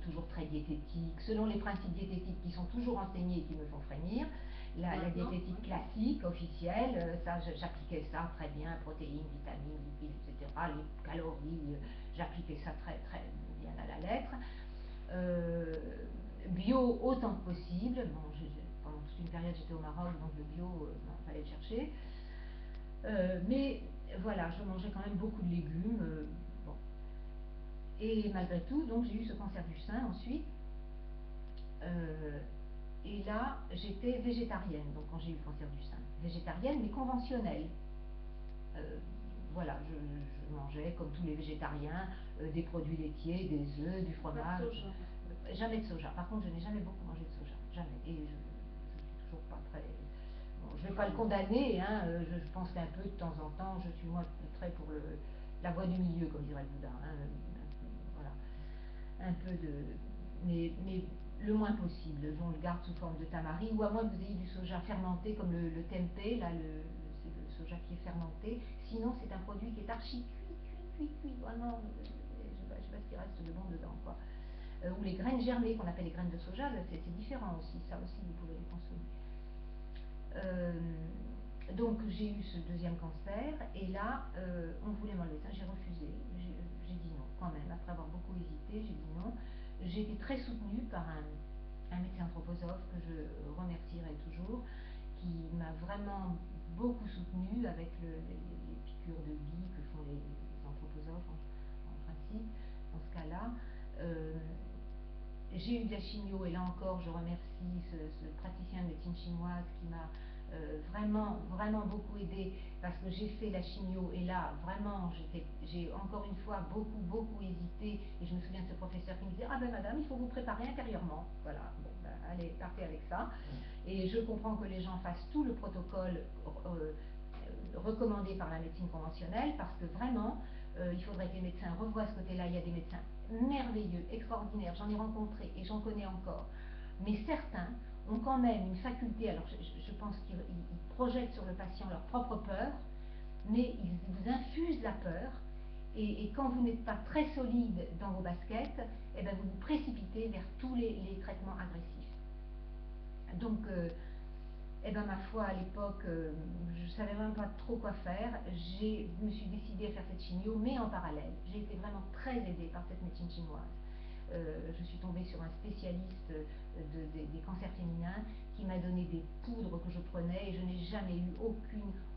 toujours très diététique, selon les principes diététiques qui sont toujours enseignés et qui me font frémir. La diététique classique, officielle, ça, j'appliquais ça très bien, protéines, vitamines, lipides, etc. Les calories, j'appliquais ça très, très bien à la lettre. Bio autant que possible. Bon, pendant toute une période, j'étais au Maroc, donc le bio, il fallait le chercher. Mais voilà, je mangeais quand même beaucoup de légumes. Bon. Et malgré tout, donc j'ai eu ce cancer du sein ensuite. Et là, j'étais végétarienne, donc quand j'ai eu le cancer du sein. Végétarienne, mais conventionnelle. Voilà, je mangeais, comme tous les végétariens, des produits laitiers, des œufs, du fromage. Pas de soja. Jamais de soja. Par contre, je n'ai jamais beaucoup mangé de soja. Jamais. Et je suis toujours pas très... Bon, je ne vais pas le condamner, hein, je pense qu'un peu de temps en temps, je suis moi très pour la voie du milieu, comme dirait le Bouddha. Hein, voilà. Un peu de... Mais le moins possible. On le garde sous forme de tamari, ou à moins que vous ayez du soja fermenté, comme le tempeh, là, c'est le soja qui est fermenté. Sinon, c'est un produit qui est archi cuit. Vraiment, je sais pas ce qui reste de bon dedans, quoi. Ou les graines germées, qu'on appelle les graines de soja, c'est différent aussi. Ça aussi, vous pouvez les consommer. Donc j'ai eu ce deuxième cancer et là on voulait m'enlever ça, j'ai refusé, j'ai dit non quand même, après avoir beaucoup hésité, j'ai dit non. J'ai été très soutenue par un médecin anthroposophe que je remercierai toujours, qui m'a vraiment beaucoup soutenue avec les piqûres de billes que font les anthroposophes en principe, dans ce cas-là. J'ai eu de la chimio et là encore je remercie ce praticien de médecine chinoise qui m'a vraiment beaucoup aidé, parce que j'ai fait la chimio et là vraiment j'ai encore une fois beaucoup hésité, et je me souviens de ce professeur qui me disait: ah ben madame, il faut vous préparer intérieurement. Voilà, bon ben, allez, partez avec ça. Et je comprends que les gens fassent tout le protocole recommandé par la médecine conventionnelle, parce que vraiment il faudrait que les médecins revoient ce côté-là. Il y a des médecins merveilleux, extraordinaires, j'en ai rencontré et j'en connais encore, mais certains ont quand même une faculté, alors je pense qu'ils projettent sur le patient leur propre peur, mais ils vous infusent la peur, et quand vous n'êtes pas très solide dans vos baskets, eh ben vous vous précipitez vers tous les traitements agressifs. Donc eh ben ma foi, à l'époque, je savais même pas trop quoi faire. Je me suis décidée à faire cette chimio, mais en parallèle, j'ai été vraiment très aidée par cette médecine chinoise. Je suis tombée sur un spécialiste des cancers féminins qui m'a donné des poudres que je prenais, et je n'ai jamais eu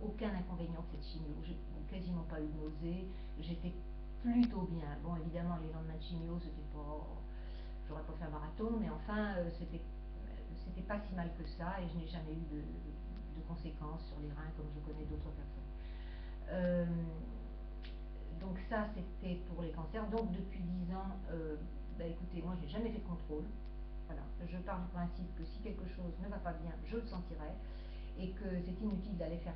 aucun inconvénient de cette chimio. J'ai quasiment pas eu de nausées, j'étais plutôt bien. Bon, évidemment, les lendemains de chimio, c'était pas... J'aurais pas fait un marathon, mais enfin, c'était pas si mal que ça, et je n'ai jamais eu de conséquences sur les reins comme je connais d'autres personnes. Donc ça, c'était pour les cancers. Donc depuis 10 ans, écoutez, moi je n'ai jamais fait de contrôle. Voilà. Je pars du principe que si quelque chose ne va pas bien, je le sentirai, et que c'est inutile d'aller faire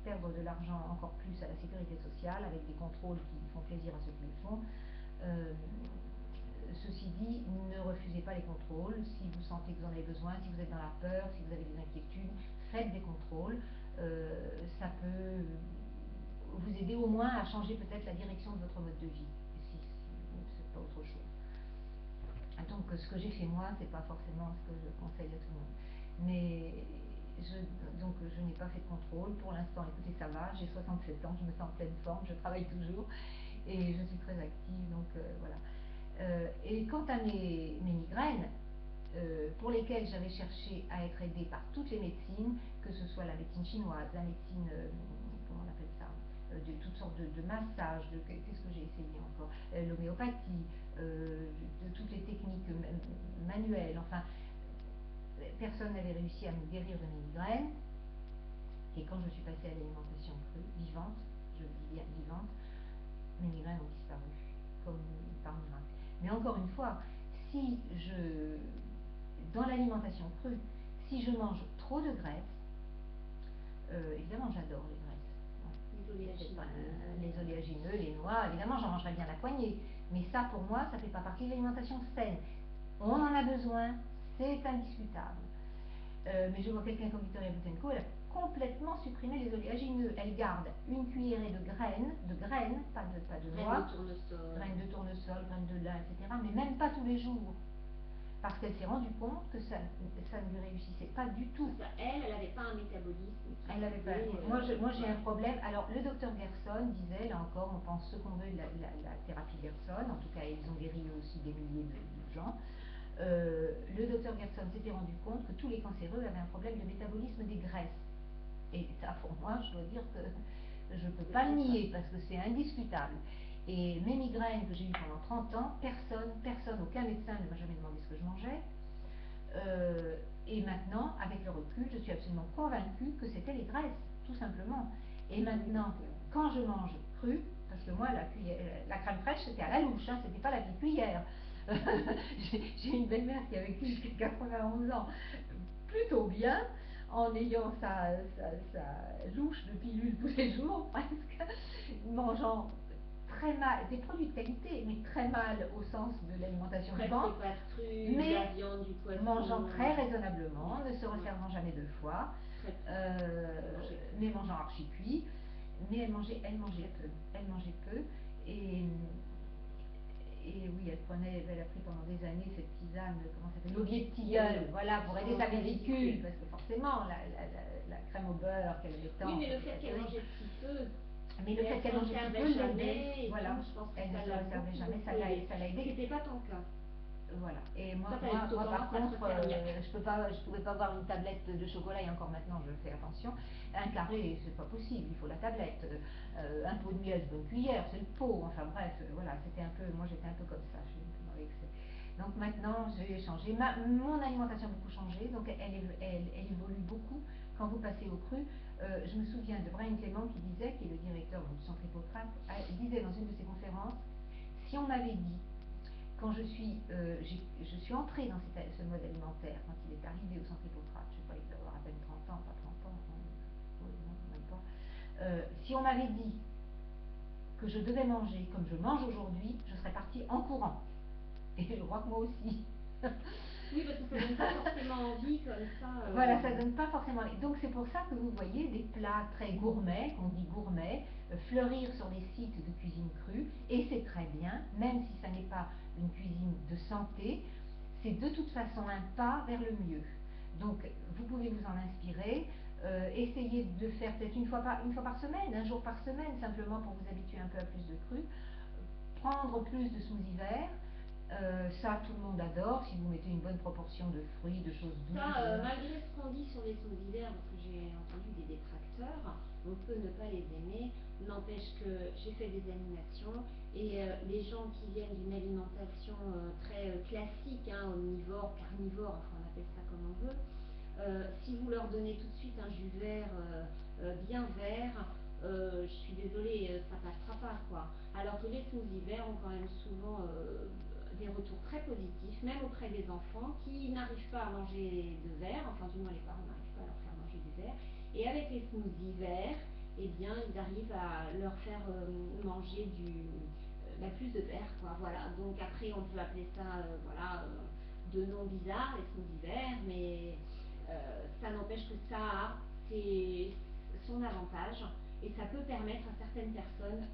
perdre de l'argent encore plus à la sécurité sociale avec des contrôles qui font plaisir à ceux qui le font. Ceci dit, ne refusez pas les contrôles. Si vous sentez que vous en avez besoin, si vous êtes dans la peur, si vous avez des inquiétudes, faites des contrôles. Ça peut vous aider au moins à changer peut-être la direction de votre mode de vie, si c'est pas autre chose. Donc ce que j'ai fait moi, c'est pas forcément ce que je conseille à tout le monde. Mais donc je n'ai pas fait de contrôle. Pour l'instant, écoutez, ça va, j'ai 67 ans, je me sens en pleine forme, je travaille toujours. et je suis très active, donc voilà. Et quant à mes migraines, pour lesquelles j'avais cherché à être aidée par toutes les médecines, que ce soit la médecine chinoise, la médecine, comment on appelle ça, de toutes sortes de massages, qu'est-ce que j'ai essayé encore, l'homéopathie, de toutes les techniques manuelles, enfin, personne n'avait réussi à me guérir de mes migraines. Et quand je suis passée à l'alimentation crue, vivante, je dis bien vivante, mes migraines ont disparu, comme par miracle. Mais encore une fois, si dans l'alimentation crue, si je mange trop de graisse, évidemment j'adore les graisses. Les oléagineux, les noix, évidemment j'en mangerais bien la poignée. Mais ça pour moi, ça ne fait pas partie de l'alimentation saine. On en a besoin, c'est indiscutable. Mais je vois quelqu'un comme Victoria Butenko, elle a complètement supprimé les oléagineux. Elle garde une cuillerée de graines, pas de noix, graines de tournesol, graines de lin, etc. Mais même pas tous les jours. Parce qu'elle s'est rendue compte que ça ne lui réussissait pas du tout. Elle n'avait pas un métabolisme. Elle n'avait pas. Moi j'ai un problème. Alors le docteur Gerson disait, là encore, on pense ce qu'on veut de la thérapie Gerson. En tout cas, ils ont guéri aussi des milliers de gens. Le docteur Gerson s'était rendu compte que tous les cancéreux avaient un problème de métabolisme des graisses. Et ça, pour moi, je dois dire que je ne peux pas le nier parce que c'est indiscutable. Et mes migraines que j'ai eues pendant 30 ans, aucun médecin ne m'a jamais demandé ce que je mangeais. Et maintenant, avec le recul, je suis absolument convaincue que c'était les graisses, tout simplement. Et maintenant, quand je mange cru, parce que moi, la crème fraîche, c'était à la louche, hein, c'était pas la petite cuillère. J'ai une belle-mère qui a vécu jusqu'à 91 ans, plutôt bien, en ayant sa louche de pilules tous les jours, presque, mangeant très mal, des produits de qualité, mais très mal au sens de l'alimentation du ventre, mais la viande, du poisson, mangeant très raisonnablement, ne se resservant jamais 2 fois, mais mangeant archi cuit, mais elle mangeait peu, et oui, elle a pris pendant des années cette tisane, comment ça s'appelle, l'aubier de tilleul, voilà, pour aider sa vésicule, parce que forcément, la crème au beurre qu'elle avait tant. Oui, mais le fait qu'elle mangeait si peu. Mais le fait qu'elle mangeait si peu l'aidait, voilà, je pense que elle ne se réservait jamais, ça l'a aidé. C'était pas ton cas. Voilà. Et moi par contre, je pouvais pas avoir une tablette de chocolat, et encore maintenant je fais attention. Un carré, c'est pas possible, il faut la tablette. Un pot de miel, c'est une cuillère, c'est le pot. Enfin bref, voilà, moi j'étais un peu comme ça, je suis un peu dans l'excès. Donc maintenant j'ai changé. Mon alimentation a beaucoup changé, donc elle évolue beaucoup. Quand vous passez au cru, je me souviens de Brian Clément qui disait, qui est le directeur du centre Hippocrate, disait dans une de ses conférences, si on m'avait dit, quand je suis entrée dans ce mode alimentaire, quand il est arrivé au centre Hippocrate, je crois qu'il doit avoir à peine 30 ans, pas 30 ans, même pas. Si on m'avait dit que je devais manger comme je mange aujourd'hui, je serais partie en courant. Et je crois que moi aussi. Oui, parce que ça donne pas forcément envie comme ça. Voilà, ça donne pas forcément envie. Donc c'est pour ça que vous voyez des plats très gourmets, qu'on dit gourmets, fleurir sur les sites de cuisine crue, et c'est très bien, même si ça n'est pas une cuisine de santé, c'est de toute façon un pas vers le mieux. Donc vous pouvez vous en inspirer, essayez de le faire peut-être une fois par semaine, un jour par semaine, simplement pour vous habituer un peu à plus de cru, prendre plus de smoothies verts. Ça, tout le monde adore, si vous mettez une bonne proportion de fruits, de choses douces. Ça, malgré ce qu'on dit sur les smoothies verts, parce que j'ai entendu des détracteurs, on peut ne pas les aimer, n'empêche que j'ai fait des animations, et les gens qui viennent d'une alimentation très classique, hein, omnivore, carnivore, enfin on appelle ça comme on veut, si vous leur donnez tout de suite un jus vert bien vert, je suis désolée, ça passera pas, quoi. Alors que les smoothies verts ont quand même souvent des retours très positifs, même auprès des enfants qui n'arrivent pas à manger de verre, enfin du moins les parents n'arrivent pas à leur faire manger du verre, et avec les smoothies verts, eh bien ils arrivent à leur faire manger plus de verre, quoi, voilà. Donc après on peut appeler ça, de noms bizarres, les smoothies verts, mais ça n'empêche que ça a son avantage, et ça peut permettre à certaines personnes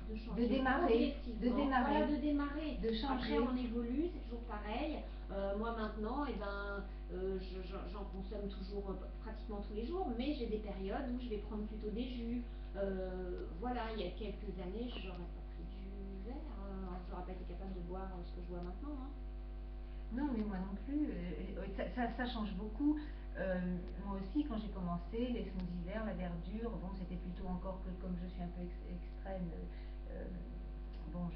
de changer, de démarrer, voilà, de démarrer, de changer. Après on évolue, c'est toujours pareil. Moi maintenant, j'en consomme toujours pratiquement tous les jours, mais j'ai des périodes où je vais prendre plutôt des jus. Voilà, il y a quelques années, j'aurais pas pris de jus, verre. J'aurais pas été capable de boire ce que je bois maintenant. Hein. Non, mais moi non plus. Ça change beaucoup. Moi aussi, quand j'ai commencé, les smoothies verts, la verdure, bon, c'était plutôt encore que comme je suis un peu extrême. euh, bon,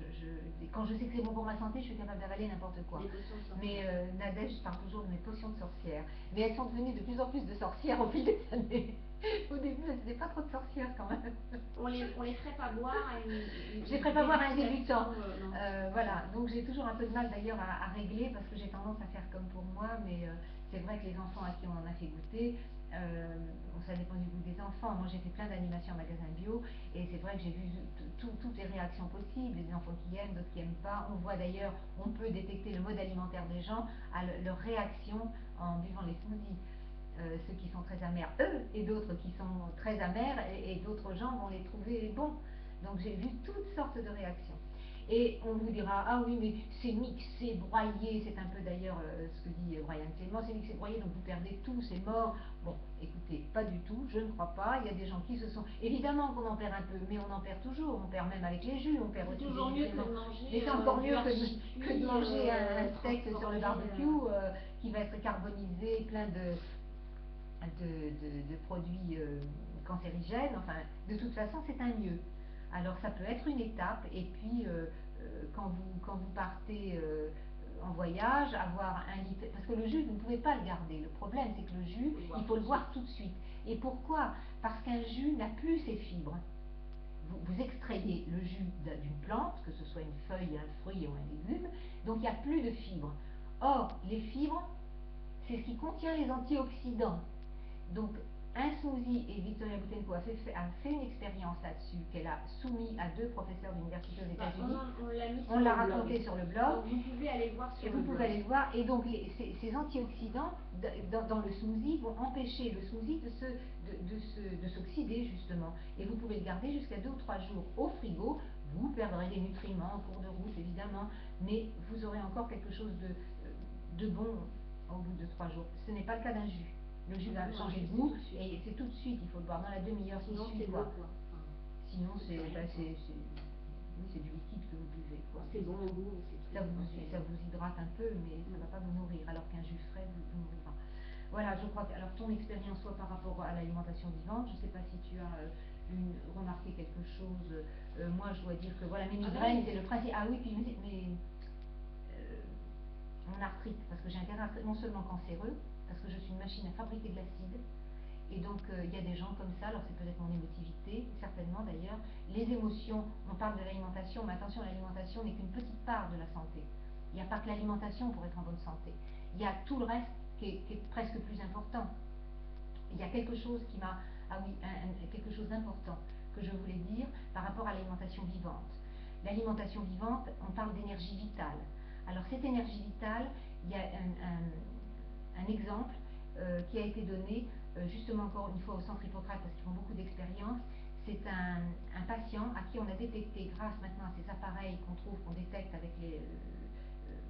quand je sais que c'est bon pour ma santé, je suis capable d'avaler n'importe quoi. Des potions de Mais sorcière. Nadège parle toujours de mes potions de sorcière. Mais elles sont devenues de plus en plus de sorcières au fil des années. Au début, elles n'étaient pas trop de sorcières quand même. On les ferait pas boire à une Je les ferais pas boire à un débutant. Non. Voilà, donc j'ai toujours un peu de mal d'ailleurs à régler parce que j'ai tendance à faire comme pour moi, mais c'est vrai que les enfants à qui on en a fait goûter, ça dépend du goût des enfants. Moi j'ai fait plein d'animations en magasin bio et c'est vrai que j'ai vu toutes les réactions possibles, des enfants qui aiment, d'autres qui aiment pas. On voit d'ailleurs, on peut détecter le mode alimentaire des gens à leur réaction en buvant les smoothies. Ceux qui sont très amers, eux, et d'autres qui sont très amers, et d'autres gens vont les trouver bons. Donc j'ai vu toutes sortes de réactions. Et on vous dira, ah oui, mais c'est mixé, broyé, c'est un peu d'ailleurs ce que dit Brian Clément, c'est mixé, broyé, donc vous perdez tout, c'est mort. Bon, écoutez, pas du tout, je ne crois pas. Il y a des gens qui se sont... Évidemment qu'on en perd un peu, mais on en perd toujours, on perd même avec les jus, on perd aussi toujours mieux que de manger. Mais c'est encore mieux que de manger un steak sur le barbecue qui va être carbonisé, plein de produits cancérigènes. Enfin, de toute façon, c'est un mieux. Alors, ça peut être une étape, et puis quand vous partez en voyage, avoir un litre, parce que le jus, vous ne pouvez pas le garder. Le problème, c'est que le jus, il faut le boire tout de suite. Et pourquoi? Parce qu'un jus n'a plus ses fibres. Vous extrayez le jus d'une plante, que ce soit une feuille, un fruit ou un légume, donc il n'y a plus de fibres. Or, les fibres, c'est ce qui contient les antioxydants. Donc, un smoothie, et Victoria Boutenko a fait une expérience là-dessus, qu'elle a soumis à 2 professeurs d'université aux États-Unis. On l'a raconté sur le blog. Donc, vous pouvez aller le voir sur le blog. Et vous pouvez aller le voir. Et donc, ces antioxydants dans le smoothie vont empêcher le smoothie de s'oxyder, justement. Et vous pouvez le garder jusqu'à 2 ou 3 jours au frigo. Vous perdrez des nutriments en cours de route, évidemment, mais vous aurez encore quelque chose de bon au bout de 3 jours. Ce n'est pas le cas d'un jus. Le jus va changer de goût et c'est tout de suite, il faut le boire dans la demi-heure qui suit. Sinon, c'est du liquide que vous buvez. C'est bon au goût. Ça vous hydrate un peu, mais ça ne va pas vous nourrir, alors qu'un jus frais vous nourrira. Voilà, je crois que alors ton expérience soit par rapport à l'alimentation vivante, je ne sais pas si tu as remarqué quelque chose. Moi, je dois dire que voilà, mes migraines, c'est le principe. Ah oui, puis mon arthrite, parce que j'ai un terrain non seulement cancéreux, parce que je suis une machine à fabriquer de l'acide, et donc il y a des gens comme ça, alors c'est peut-être mon émotivité, certainement d'ailleurs, les émotions, on parle de l'alimentation, mais attention, l'alimentation n'est qu'une petite part de la santé. Il n'y a pas que l'alimentation pour être en bonne santé, il y a tout le reste qui est presque plus important. Il y a quelque chose qui m'a, ah oui, quelque chose d'important que je voulais dire par rapport à l'alimentation vivante. L'alimentation vivante, on parle d'énergie vitale. Alors cette énergie vitale, il y a un exemple qui a été donné justement encore une fois au centre Hippocrate parce qu'ils font beaucoup d'expériences. C'est un patient à qui on a détecté grâce maintenant à ces appareils qu'on détecte avec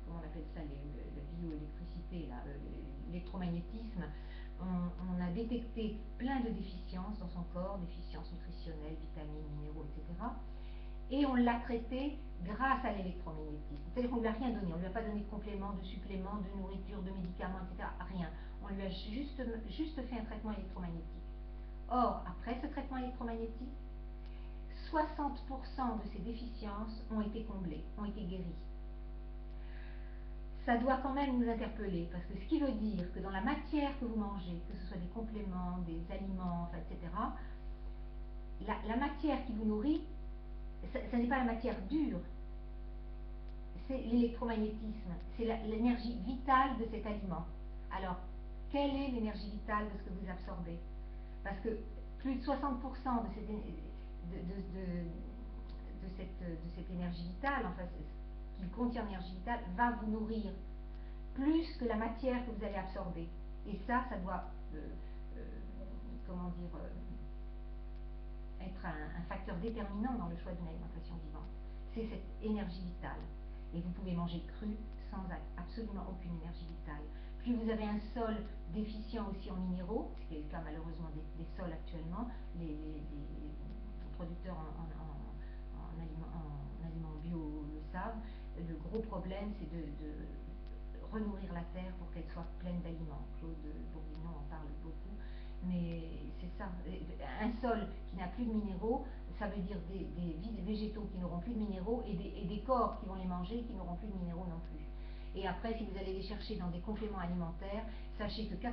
comment on appelle ça, la bioélectricité, l'électromagnétisme. On a détecté plein de déficiences dans son corps, déficiences nutritionnelles, vitamines, minéraux, etc. Et on l'a traité grâce à l'électromagnétisme. C'est-à-dire qu'on ne lui a rien donné, on ne lui a pas donné de compléments, de suppléments, de nourriture, de médicaments, etc. Rien. On lui a juste fait un traitement électromagnétique. Or, après ce traitement électromagnétique, 60% de ces déficiences ont été comblées, ont été guéries. Ça doit quand même nous interpeller, parce que ce qui veut dire que dans la matière que vous mangez, que ce soit des compléments, des aliments, enfin, etc., la matière qui vous nourrit, ce n'est pas la matière dure, c'est l'électromagnétisme, c'est l'énergie vitale de cet aliment. Alors, quelle est l'énergie vitale de ce que vous absorbez? Parce que plus de 60% de cette énergie vitale, enfin, ce qui contient l'énergie vitale, va vous nourrir plus que la matière que vous allez absorber. Et ça doit, comment dire, être un facteur déterminant dans le choix d'une alimentation vivante. C'est cette énergie vitale. Et vous pouvez manger cru sans absolument aucune énergie vitale. Plus vous avez un sol déficient aussi en minéraux, ce qui est le cas malheureusement des sols actuellement, les producteurs en aliments bio le savent, le gros problème c'est de renourrir la terre pour qu'elle soit pleine d'aliments. Claude Bourguignon en parle beaucoup, mais c'est ça. Un sol qui n'a plus de minéraux, ça veut dire des végétaux qui n'auront plus de minéraux et des corps qui vont les manger qui n'auront plus de minéraux non plus. Et après, si vous allez les chercher dans des compléments alimentaires, sachez que 90%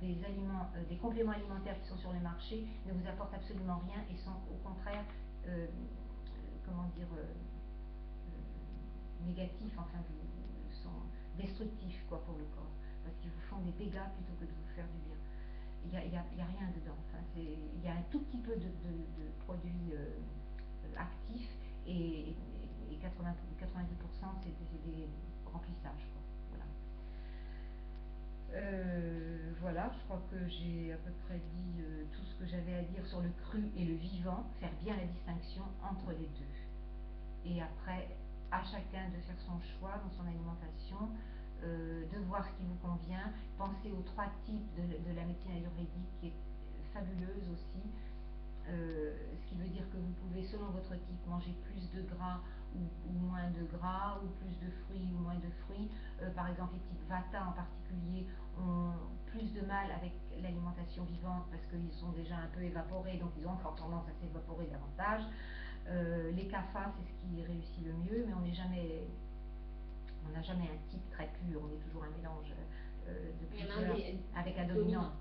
des aliments, des compléments alimentaires qui sont sur le marché ne vous apportent absolument rien et sont au contraire, comment dire, négatifs, enfin, sont destructifs quoi, pour le corps, parce qu'ils vous font des dégâts plutôt que de vous faire du bien. Il n'y a rien dedans. Enfin, il y a un tout petit peu de produits actifs et 90% c'est des remplissages. Quoi. Voilà. Voilà, je crois que j'ai à peu près dit tout ce que j'avais à dire sur le cru et le vivant, faire bien la distinction entre les deux. Et après, à chacun de faire son choix dans son alimentation, de voir ce qui vous convient. Pensez aux 3 types de la médecine ayurvédique qui est fabuleuse aussi, ce qui veut dire que vous pouvez, selon votre type, manger plus de gras ou moins de gras, ou plus de fruits ou moins de fruits. Par exemple, les types Vata en particulier ont plus de mal avec l'alimentation vivante parce qu'ils sont déjà un peu évaporés, donc ils ont encore tendance à s'évaporer davantage. Les Kapha, c'est ce qui réussit le mieux, mais on n'a jamais un type très pur, on est toujours un mélange de plusieurs, avec un dominant.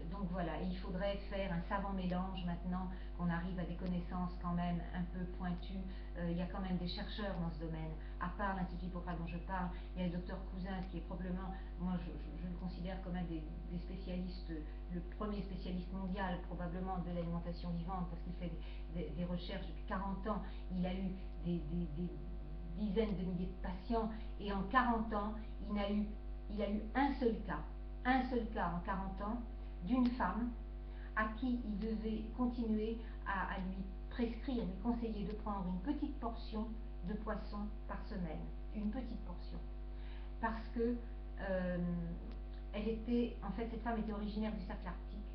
Donc voilà, il faudrait faire un savant mélange maintenant qu'on arrive à des connaissances quand même un peu pointues. Il y a quand même des chercheurs dans ce domaine. À part l'Institut Hippocrate dont je parle, il y a le docteur Cousin qui est probablement, moi je le considère comme un des spécialistes, le premier spécialiste mondial probablement de l'alimentation vivante parce qu'il fait des recherches depuis 40 ans. Il a eu des dizaines de milliers de patients et en 40 ans, il a eu un seul cas en 40 ans d'une femme à qui il devait continuer à lui prescrire, lui conseiller de prendre une petite portion de poisson par semaine, une petite portion, parce que cette femme était originaire du cercle arctique,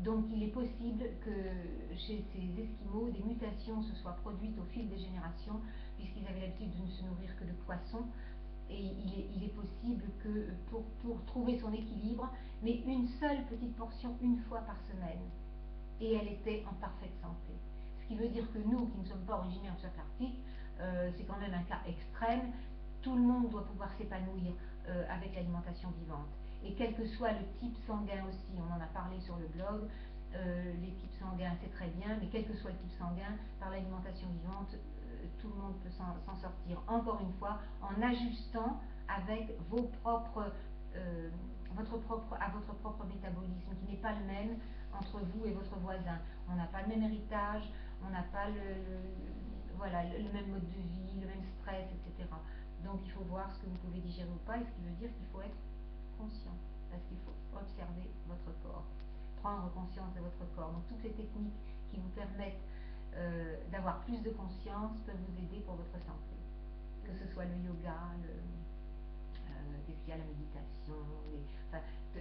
donc il est possible que chez ces Esquimaux, des mutations se soient produites au fil des générations, puisqu'ils avaient l'habitude de ne se nourrir que de poissons. Et il est possible que pour trouver son équilibre, mais une seule petite portion une fois par semaine, et elle était en parfaite santé. Ce qui veut dire que nous, qui ne sommes pas originaires du cercle arctique, c'est quand même un cas extrême. Tout le monde doit pouvoir s'épanouir avec l'alimentation vivante. Et quel que soit le type sanguin aussi, on en a parlé sur le blog, les types sanguins c'est très bien, mais quel que soit le type sanguin, par l'alimentation vivante, tout le monde peut s'en sortir, encore une fois, en ajustant avec votre propre métabolisme, qui n'est pas le même entre vous et votre voisin. On n'a pas le même héritage, on n'a pas le même mode de vie, le même stress, etc. Donc il faut voir ce que vous pouvez digérer ou pas, et ce qui veut dire qu'il faut être conscient, parce qu'il faut observer votre corps, prendre conscience de votre corps. Donc toutes les techniques qui vous permettent d'avoir plus de conscience peuvent vous aider pour votre santé, que ce soit le yoga, qu'est-ce qu'il y a, la méditation,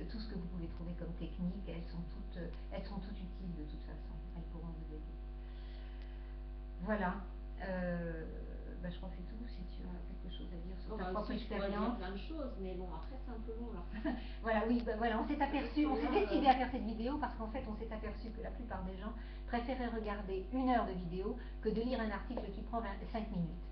tout ce que vous pouvez trouver comme technique, elles sont toutes utiles de toute façon, elles pourront vous aider. Voilà, je crois que c'est tout. Si tu as quelque chose à dire sur ta propre expérience. Je pourrais dire plein de choses, mais bon, après c'est un peu long là. Voilà, oui, on s'est aperçu, on s'est décidé à faire cette vidéo parce qu'en fait on s'est aperçu que la plupart des gens préféraient regarder 1 heure de vidéo que de lire un article qui prend 5 minutes.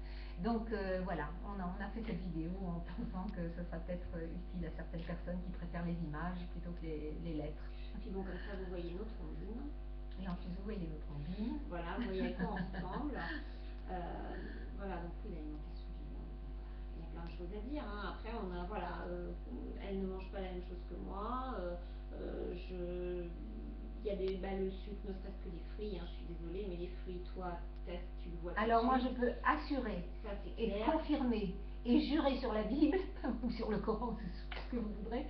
Donc voilà, on a fait cette vidéo en pensant que ce sera peut-être utile à certaines personnes qui préfèrent les images plutôt que les lettres. Puis bon, comme ça vous voyez notre ondine. Et en plus vous voyez notre ondine. Voilà, vous voyez à quoi on ressemble. Voilà, donc oui, l'alimentation vivante, il y a plein de choses à dire. Hein. Après, elle ne mange pas la même chose que moi. Il y a le sucre, ne serait-ce que les fruits, hein, je suis désolée, mais les fruits, toi, teste, tu le vois. Alors moi, je peux assurer et confirmer et jurer sur la Bible ou sur le Coran, c'est ce que vous voudrez,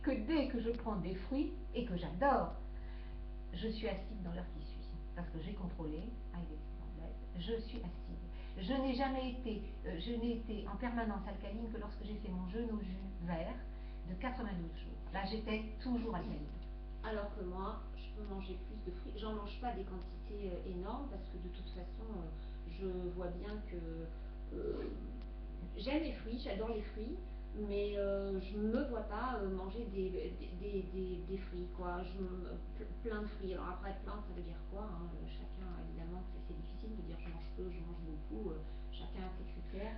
que dès que je prends des fruits et que j'adore, je suis acide dans l'heure qui suit, parce que j'ai contrôlé avec des petites bandelettes, je suis acide. Je n'ai jamais été, en permanence alcaline que lorsque j'ai fait mon jeûne au jus vert de 92 jours. Là, j'étais toujours alcaline. Alors que moi, je peux manger plus de fruits. J'en mange pas des quantités énormes parce que de toute façon, je vois bien que j'aime les fruits, j'adore les fruits, mais je me vois pas manger des fruits, quoi. Plein de fruits. Alors après, plein, ça veut dire quoi, hein. Chacun, évidemment, c'est difficile de dire je mange peu, je mange beaucoup. Chacun a ses critères.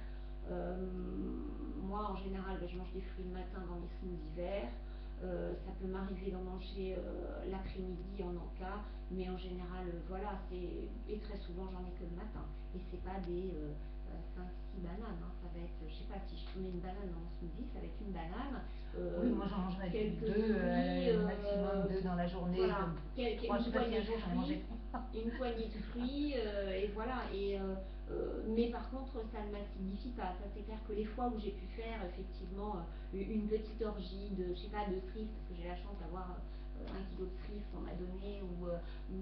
Moi, en général, je mange des fruits le matin dans mes smoothies verts. Ça peut m'arriver d'en manger l'après-midi en cas, mais en général, voilà, et très souvent j'en ai que le matin. Et c'est pas des 5-6 bananes, hein. Ça va être, je sais pas, si je mets une banane dans mon smoothie, ça va être une banane, Oui, moi j'en mangerais quelques deux, fruits, maximum deux dans la journée. voilà, Moi, je une sais pas si poignée un de jour j'en ai mangé fruits, trois. une poignée de fruits, et voilà. Mais par contre, ça ne m'acidifie pas. Ça, c'est clair que les fois où j'ai pu faire effectivement une petite orgie de, je sais pas, de cerises, parce que j'ai la chance d'avoir 1 kilo de cerises qu'on m'a donné, ou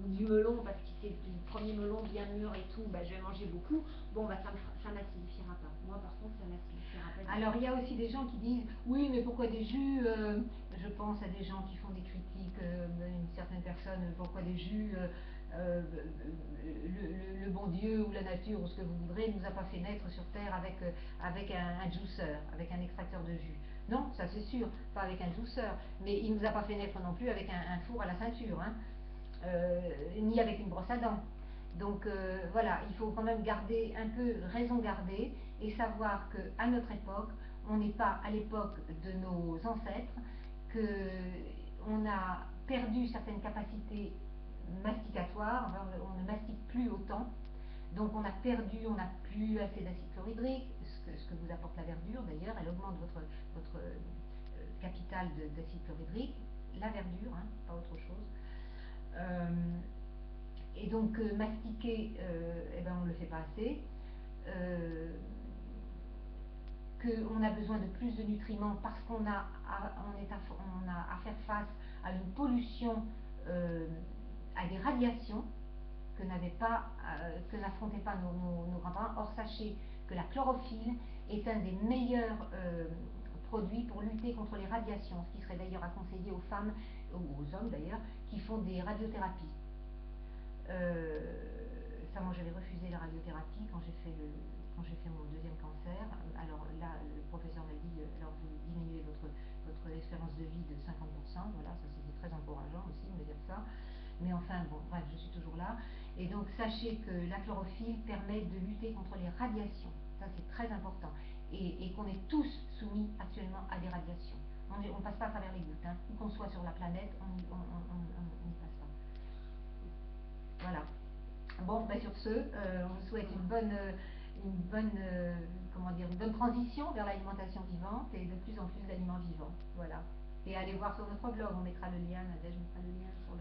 du melon, parce que c'est du premier melon bien mûr et tout, bah, je vais manger beaucoup. Bon, bah, ça m'acidifiera pas. Moi, par contre, ça m'acidifiera pas. Alors, il y a aussi des gens qui disent, oui, mais pourquoi des jus je pense à des gens qui font des critiques, une certaine personne, pourquoi des jus le bon Dieu ou la nature ou ce que vous voudrez nous a pas fait naître sur terre avec un juicer, avec un extracteur de jus. Non, ça c'est sûr, pas avec un juicer, mais il nous a pas fait naître non plus avec un four à la ceinture, hein, ni avec une brosse à dents. Donc voilà, il faut quand même garder un peu raison garder et savoir qu'à notre époque, on n'est pas à l'époque de nos ancêtres, qu'on a perdu certaines capacités masticatoires, enfin, on ne mastique plus autant, donc on a perdu, on n'a plus assez d'acide chlorhydrique, ce que vous apporte la verdure d'ailleurs, elle augmente votre capital d'acide chlorhydrique, la verdure, hein, pas autre chose. Et donc mastiquer, eh ben, on ne le fait pas assez. Qu'on a besoin de plus de nutriments parce qu'on a à faire face à une pollution, à des radiations que n'affrontaient pas nos grands-parents. Or, sachez que la chlorophylle est un des meilleurs produits pour lutter contre les radiations, ce qui serait d'ailleurs à conseiller aux femmes, ou aux hommes d'ailleurs, qui font des radiothérapies. Ça, moi j'avais refusé la radiothérapie quand j'ai fait mon deuxième cancer. Alors là, le professeur m'a dit, alors vous diminuez votre espérance de vie de 50%, voilà, ça c'était très encourageant aussi de me dire ça. Mais enfin, bon, bref, je suis toujours là. Et donc sachez que la chlorophylle permet de lutter contre les radiations, ça c'est très important. Et qu'on est tous soumis actuellement à des radiations. On ne passe pas à travers les gouttes, hein. Où qu'on soit sur la planète, on n'y passe pas. Voilà. Bon, ben sur ce, on vous souhaite une bonne transition vers l'alimentation vivante et de plus en plus d'aliments vivants. Voilà. Et allez voir sur notre blog, on mettra le lien, Nadège mettra le lien sur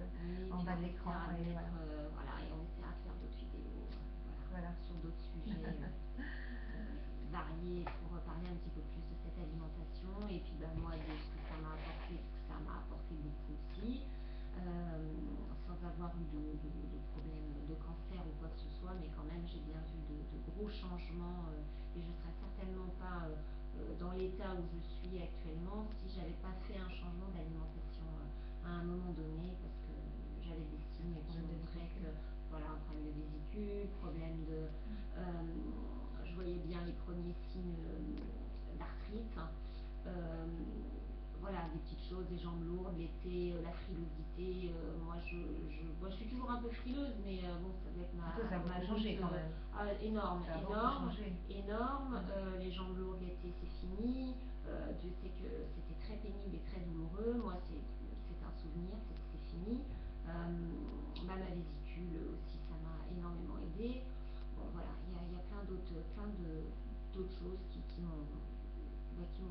en bas de l'écran. Voilà, et on essaiera de faire d'autres vidéos voilà, sur d'autres sujets variés pour parler un petit peu plus de cette alimentation et puis ben, moi de ce que ça m'a apporté, parce que ça m'a apporté beaucoup aussi. Sans avoir eu de problème de cancer ou quoi que ce soit, mais quand même j'ai bien vu de gros changements et je ne serais certainement pas dans l'état où je suis actuellement si j'avais pas fait un changement d'alimentation à un moment donné, parce que j'avais des signes qui montraient que voilà, un problème de vésicule, problème de je voyais bien les premiers signes d'arthrite. Voilà, des petites choses, des jambes lourdes, l'été, la frilosité. Moi, je suis toujours un peu frileuse, mais bon, ça doit être ma changé quand même. Énorme, énorme. Ouais. Les jambes lourdes, l'été, c'est fini. Dieu sait que c'était très pénible et très douloureux. Moi, c'est un souvenir, c'est fini. Ma vésicule aussi, ça m'a énormément aidé. Bon, voilà, il y a plein d'autres choses qui m'ont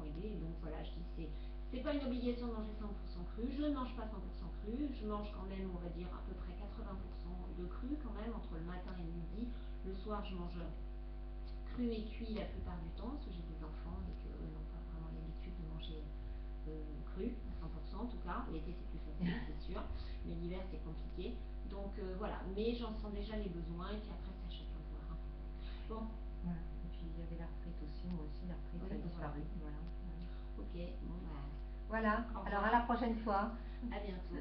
aidé. Donc voilà, je dis c'est pas une obligation de manger 100% cru. Je ne mange pas 100% cru. Je mange quand même, on va dire, à peu près 80% de cru quand même, entre le matin et le midi. Le soir, je mange cru et cuit la plupart du temps, parce que j'ai des enfants et qu'eux n'ont pas vraiment l'habitude de manger cru, à 100% en tout cas. L'été, c'est plus facile, c'est sûr. Mais l'hiver, c'est compliqué. Donc voilà, mais j'en sens déjà les besoins et puis après, c'est à chacun de voir. Bon. Voilà. Et puis il y avait l'arthrite aussi, moi aussi, l'arthrite a disparu. Voilà. Ok, bon bah. Voilà, alors à la prochaine fois. À bientôt.